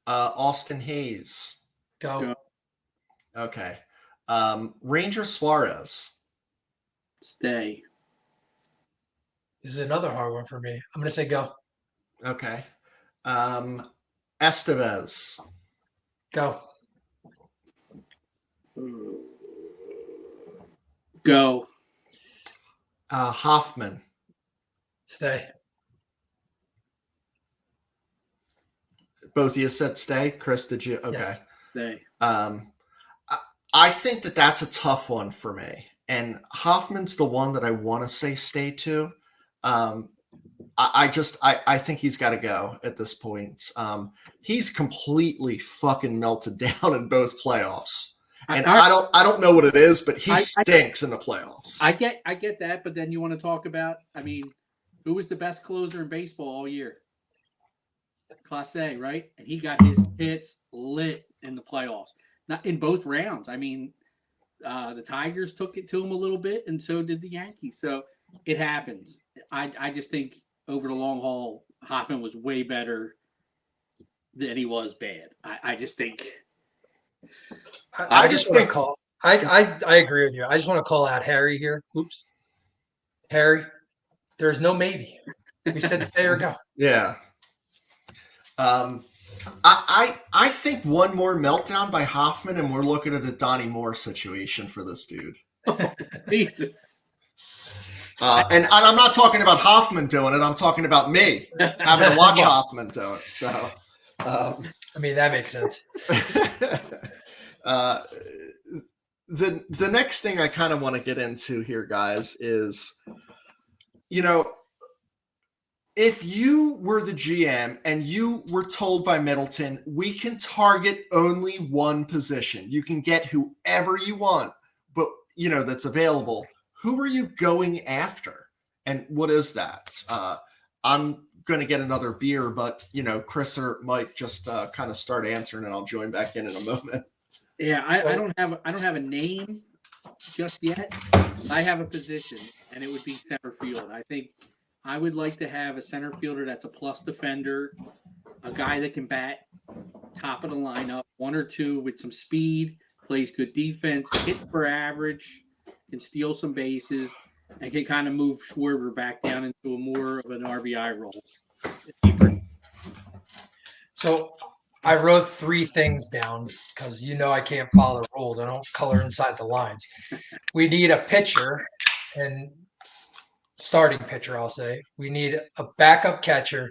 Austin Hayes. Go. Go. Okay. Ranger Suarez. Stay. This is another hard one for me. I'm going to say go. Okay. Estevez. Go. Go. Hoffman. Stay. Both of you said stay. Chris, did you? Okay. Stay. I think that's a tough one for me. And Hoffman's the one that I want to say stay to. I think he's got to go at this point. He's completely fucking melted down in both playoffs. And I don't know what it is, but he stinks in the playoffs. I get that, but then you want to talk about, I mean, who was the best closer in baseball all year? Clase, right? And he got his hits lit in the playoffs. Not in both rounds. I mean, the Tigers took it to him a little bit, and so did the Yankees. So it happens. I just think over the long haul, Hoffman was way better than he was bad. I just think. I just want to call. I agree with you. I just want to call out Harry here. Oops. Harry, there's no maybe. We said stay or go. Yeah. I think one more meltdown by Hoffman, and we're looking at a Donnie Moore situation for this dude. Oh, Jesus. And I'm not talking about Hoffman doing it. I'm talking about me having to watch Hoffman do it. So, I mean, that makes sense. The next thing I kind of want to get into here, guys, is, you know, if you were the GM and you were told by Middleton, we can target only one position. You can get whoever you want, but, you know, that's available. Who are you going after? And what is that? I'm going to get another beer, but, you know, Chris or Mike just kind of start answering, and I'll join back in a moment. Yeah, I don't have a name just yet. I have a position, and it would be center field. I think I would like to have a center fielder that's a plus defender, a guy that can bat top of the lineup, one or two with some speed, plays good defense, hit for average, can steal some bases, and can kind of move Schwarber back down into a more of an RBI role. So I wrote 3 things down because I can't follow the rules. I don't color inside the lines. We need a pitcher and starting pitcher, I'll say. We need a backup catcher,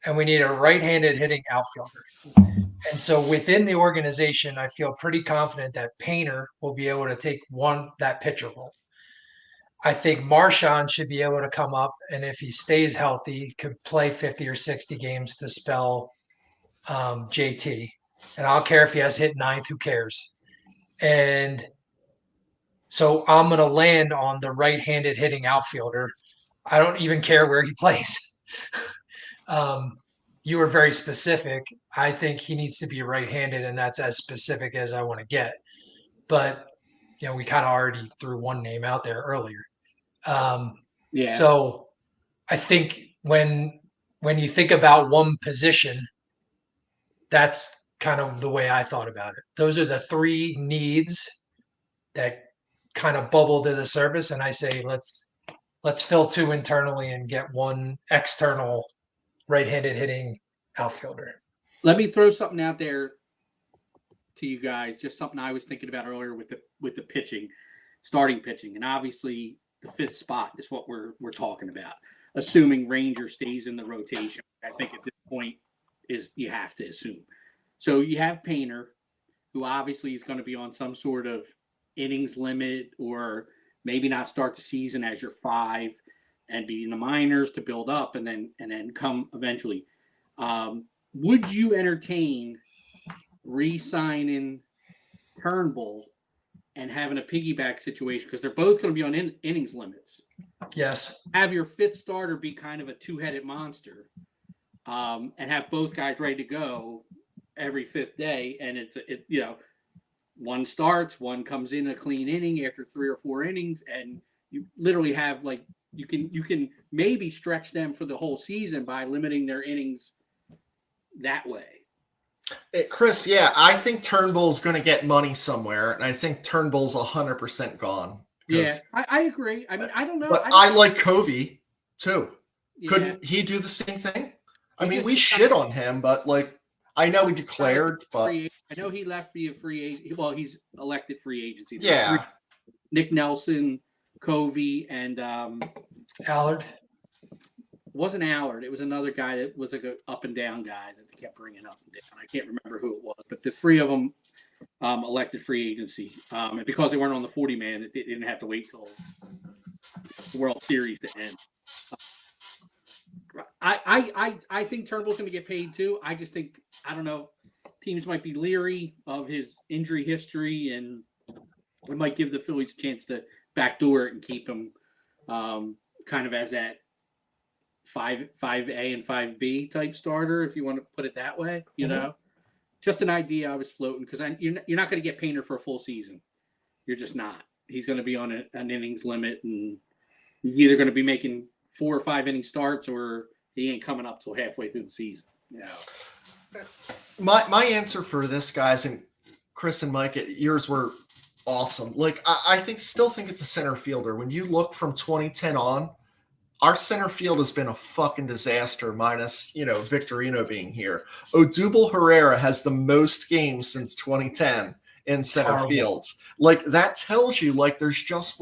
and we need a right-handed hitting outfielder. And so within the organization, I feel pretty confident that Painter will be able to take that pitcher role. I think Marchand should be able to come up, and if he stays healthy, could play 50 or 60 games to spell JT. And I don't care if he has hit 9th, who cares? And so I'm going to land on the right-handed hitting outfielder. I don't even care where he plays. You were very specific. I think he needs to be right-handed, and that's as specific as I want to get. But, we kind of already threw one name out there earlier. Yeah. So I think when you think about one position, that's kind of the way I thought about it. Those are the three needs that kind of bubble to the surface, and I say let's fill two internally and get one external right-handed hitting outfielder. Let me throw something out there to you guys, just something I was thinking about earlier with the pitching, starting pitching, and obviously the fifth spot is what we're talking about. Assuming Ranger stays in the rotation, I think at this point is you have to assume. So you have Painter, who obviously is going to be on some sort of innings limit, or maybe not start the season as your 5 and be in the minors to build up and then come eventually. Would you entertain re-signing Turnbull and having a piggyback situation, because they're both going to be on innings limits? Yes. Have your fifth starter be kind of a two-headed monster, and have both guys ready to go every fifth day, and one starts, one comes in a clean inning after 3 or 4 innings, and you literally have you can maybe stretch them for the whole season by limiting their innings that way. Hey, Chris, yeah, I think Turnbull's going to get money somewhere, and I think Turnbull's 100% gone. Yeah, I agree. I mean, I don't know. But I like Covey, too. Yeah. Couldn't he do the same thing? I mean, just we shit on him, but, I know he declared, but... I know he left via free agent. Well, he's elected free agency. Yeah. Nick Nelson, Covey, and... Allard. Wasn't Allard. It was another guy that was like an up and down guy that they kept bringing up and down. I can't remember who it was, but the three of them elected free agency. And because they weren't on the 40-man, they didn't have to wait till the World Series to end. I think Turnbull's going to get paid too. I just think, I don't know, teams might be leery of his injury history, and it might give the Phillies a chance to backdoor it and keep him kind of as that 5A and 5B type starter, if you want to put it that way. You know, just an idea I was floating, because you're not going to get Painter for a full season. You're just not. He's going to be on an innings limit, and he's either going to be making 4 or 5 inning starts, or he ain't coming up till halfway through the season. Yeah. My answer for this, guys, and Chris and Mike, yours were awesome. I still think it's a center fielder. When you look from 2010 on, our center field has been a fucking disaster, minus, Victorino being here. Odubel Herrera has the most games since 2010 in center field. That tells you, there's just,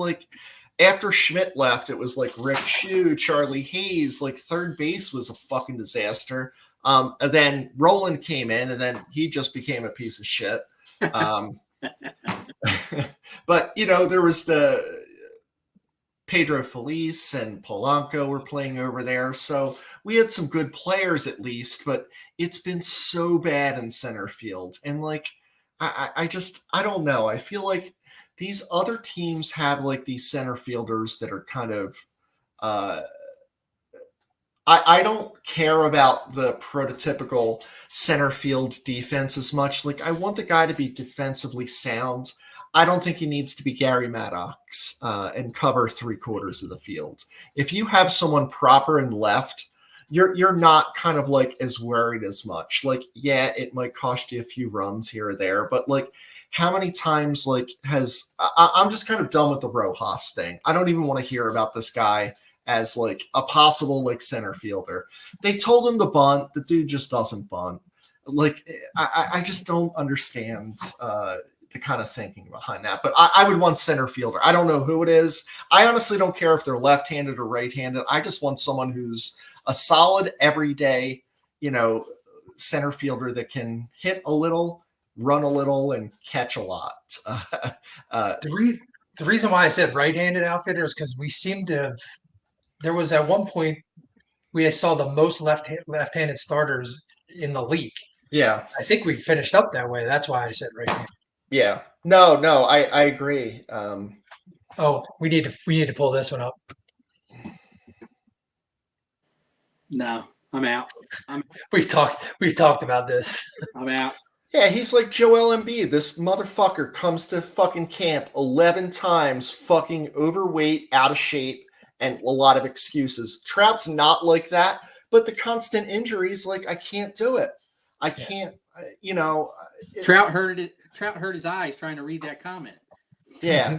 after Schmidt left, it was Rick Shue, Charlie Hayes, third base was a fucking disaster. And then Roland came in, and then he just became a piece of shit. But, there was the Pedro Feliz and Polanco were playing over there. So we had some good players at least, but it's been so bad in center field. And I don't know. I feel like these other teams have these center fielders that are kind of, I don't care about the prototypical center field defense as much. I want the guy to be defensively sound. I don't think he needs to be Gary Maddox and cover 3/4 of the field. If you have someone proper and left, you're not kind of as worried as much. Yeah, it might cost you a few runs here or there, but how many times I'm just kind of done with the Rojas thing. I don't even want to hear about this guy as a possible center fielder. They told him to bunt. The dude just doesn't bunt. I just don't understand the kind of thinking behind that. But I would want center fielder. I don't know who it is. I honestly don't care if they're left-handed or right-handed. I just want someone who's a solid everyday, center fielder that can hit a little, run a little, and catch a lot. The reason why I said right-handed outfielder is because we seem to have, there was at one point we saw the most left-handed starters in the league. Yeah. I think we finished up that way. That's why I said right-handed. Yeah. No, I agree. We need to pull this one up. No, I'm out. We've talked about this. I'm out. Yeah, he's like Joel Embiid. This motherfucker comes to fucking camp 11 times, fucking overweight, out of shape, and a lot of excuses. Trout's not like that, but the constant injuries, like I can't do it. I can't, you know. Trout hurt it. Trout hurt his eyes trying to read that comment. Yeah.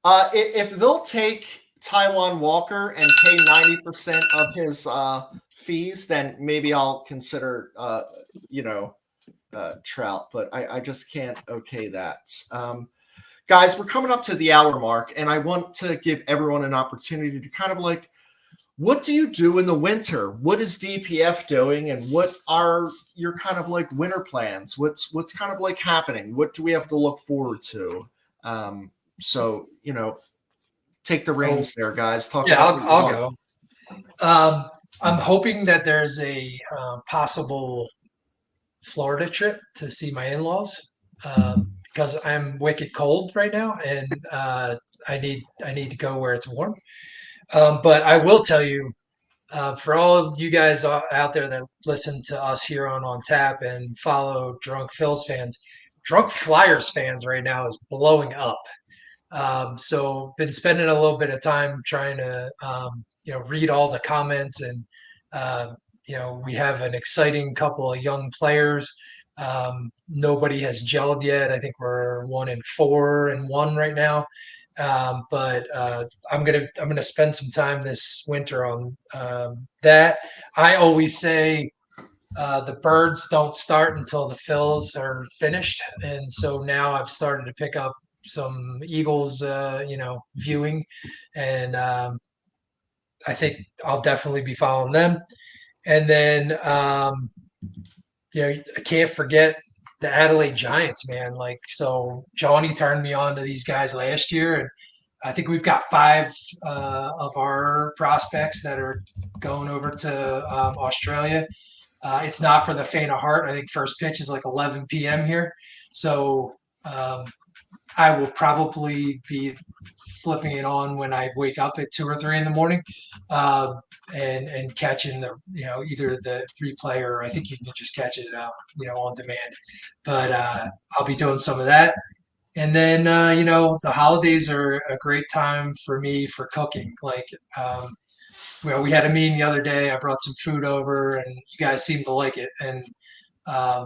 If they'll take Taiwan Walker and pay 90% of his fees, then maybe I'll consider, Trout. But I just can't okay that. Guys, we're coming up to the hour mark, and I want to give everyone an opportunity to kind of like, what do you do in the winter? What is DPF doing, and what are your kind of like winter plans? What's kind of like happening? What do we have to look forward to? So, take the reins there, guys. Talk about I'll go. I'm hoping that there's a possible Florida trip to see my in-laws because I'm wicked cold right now, and I need to go where it's warm. But I will tell you, for all of you guys out there that listen to us here on Tap and follow Drunk Phils fans, Drunk Flyers fans right now is blowing up. So been spending a little bit of time trying to read all the comments, and we have an exciting couple of young players. Nobody has gelled yet. I think we're 1-4-1 right now. But I'm gonna spend some time this winter on that. I always say the birds don't start until the fills are finished, and so now I've started to pick up some Eagles, viewing, and I think I'll definitely be following them. And then, I can't forget the Adelaide Giants, man. Like, so Johnny turned me on to these guys last year, and I think we've got 5 of our prospects that are going over to Australia. It's not for the faint of heart. I think first pitch is like 11 p.m. here. So I will probably be flipping it on when I wake up at 2 or 3 in the morning, and catching the either the 3-play, or I think you can just catch it on demand. But I'll be doing some of that, and then the holidays are a great time for me for cooking. Like we had a meeting the other day. I brought some food over, and you guys seem to like it, and I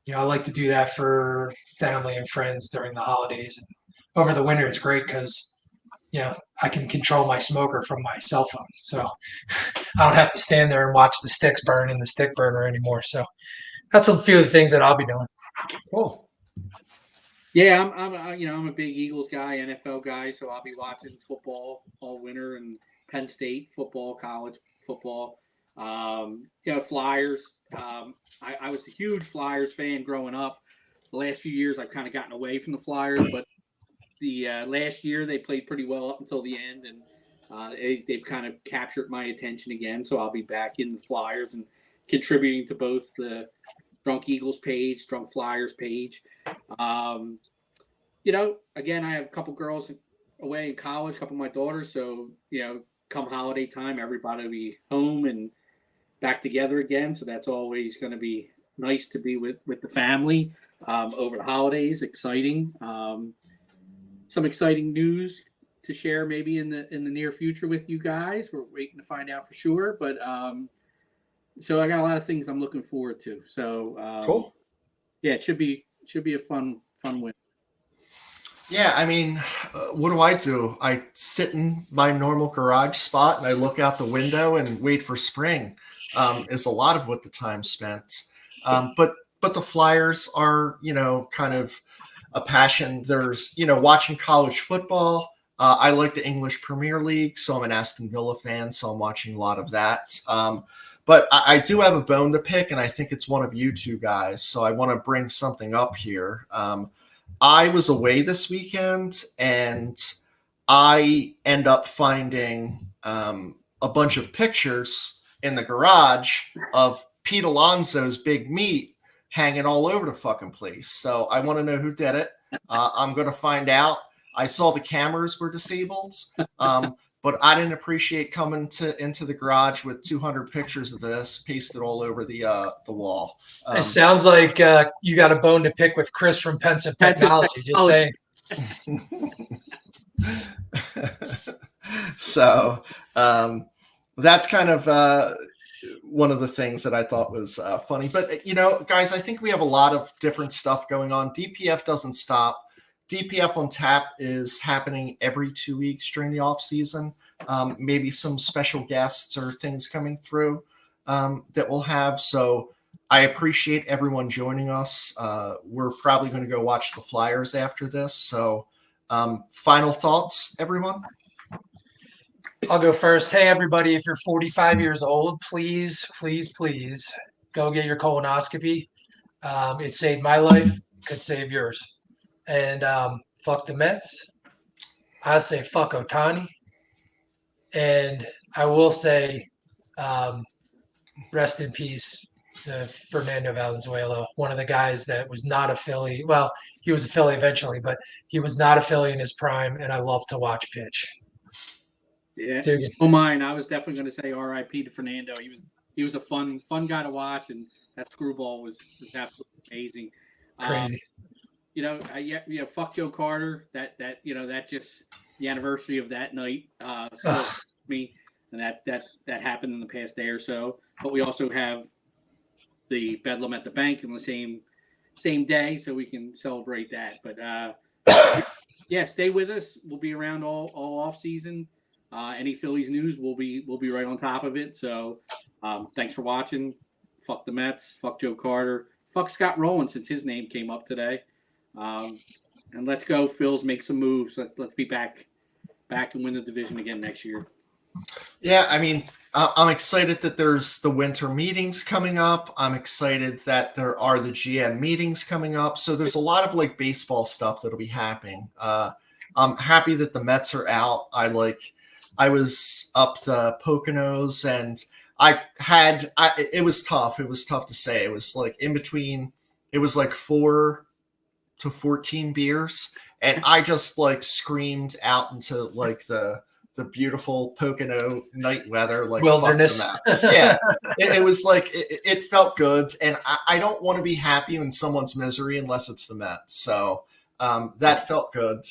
like to do that for family and friends during the holidays. And over the winter, it's great because, I can control my smoker from my cell phone. So I don't have to stand there and watch the sticks burn in the stick burner anymore. So that's a few of the things that I'll be doing. Cool. Yeah, I'm a big Eagles guy, NFL guy, so I'll be watching football all winter, and Penn State football, college football. Flyers. I was a huge Flyers fan growing up. The last few years, I've kind of gotten away from the Flyers, but the last year they played pretty well up until the end, and they've kind of captured my attention again. So I'll be back in the Flyers and contributing to both the Drunk Eagles page, Drunk Flyers page. Again, I have a couple girls away in college, a couple of my daughters. So, come holiday time, everybody will be home and back together again. So that's always going to be nice to be with the family over the holidays. Exciting. Some exciting news to share maybe in the near future with you guys. We're waiting to find out for sure. But so I got a lot of things I'm looking forward to. So Cool. Yeah, it should be a fun win. Yeah, I mean, what do? I sit in my normal garage spot and I look out the window and wait for spring. Is a lot of what the time spent. But the Flyers are, kind of a passion. There's, watching college football. I like the English Premier League, so I'm an Aston Villa fan, so I'm watching a lot of that. But I do have a bone to pick, and I think it's one of you two guys, so I want to bring something up here. I was away this weekend, and I end up finding a bunch of pictures in the garage of Pete Alonso's big meat hanging all over the fucking place. So I want to know who did it. I'm going to find out. I saw the cameras were disabled, but I didn't appreciate coming into the garage with 200 pictures of this pasted all over the wall. It sounds like you got a bone to pick with Chris from Pensive Technology. Just saying. So that's kind of one of the things that I thought was funny. But, guys, I think we have a lot of different stuff going on. DPF doesn't stop. DPF on Tap is happening every 2 weeks during the off season. Maybe some special guests or things coming through that we'll have. So I appreciate everyone joining us. We're probably going to go watch the Flyers after this. So final thoughts, everyone? I'll go first. Hey, everybody, if you're 45 years old, please, please, please go get your colonoscopy. It saved my life, could save yours. And fuck the Mets. I say fuck Otani. And I will say rest in peace to Fernando Valenzuela, one of the guys that was not a Philly. Well, he was a Philly eventually, but he was not a Philly in his prime, and I love to watch pitch. Yeah, Dude. so mine. I was definitely going to say R.I.P. to Fernando. He was a fun guy to watch, and that screwball was absolutely amazing. Crazy. Fuck Joe Carter. That just the anniversary of that night. Me, and that happened in the past day or so. But we also have the Bedlam at the Bank on the same day, so we can celebrate that. But yeah, stay with us. We'll be around all off season. Any Phillies news, we'll be right on top of it. So thanks for watching. Fuck the Mets. Fuck Joe Carter. Fuck Scott Rowland, since his name came up today. And let's go, Phils. Make some moves. Let's be back and win the division again next year. Yeah, I mean, I'm excited that there's the winter meetings coming up. I'm excited that there are the GM meetings coming up. So there's a lot of like baseball stuff that'll be happening. I'm happy that the Mets are out. I was up the Poconos and it was tough. It was tough to say. It was like in between, it was like 4 to 14 beers. And I just like screamed out into like the beautiful Pocono night weather, like wilderness. Fuck the Mets. Yeah. It was like, it felt good. And I don't want to be happy in someone's misery unless it's the Mets. So that felt good.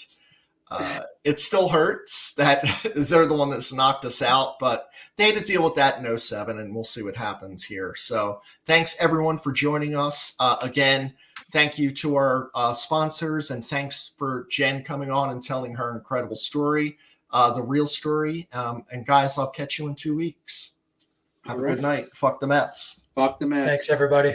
It still hurts that they're the one that's knocked us out, but they had to deal with that in 2007, and we'll see what happens here. So thanks, everyone, for joining us. Again, thank you to our sponsors, and thanks for Jen coming on and telling her incredible story, the real story. And guys, I'll catch you in 2 weeks. Have a good night. Fuck the Mets. Fuck the Mets. Thanks, everybody.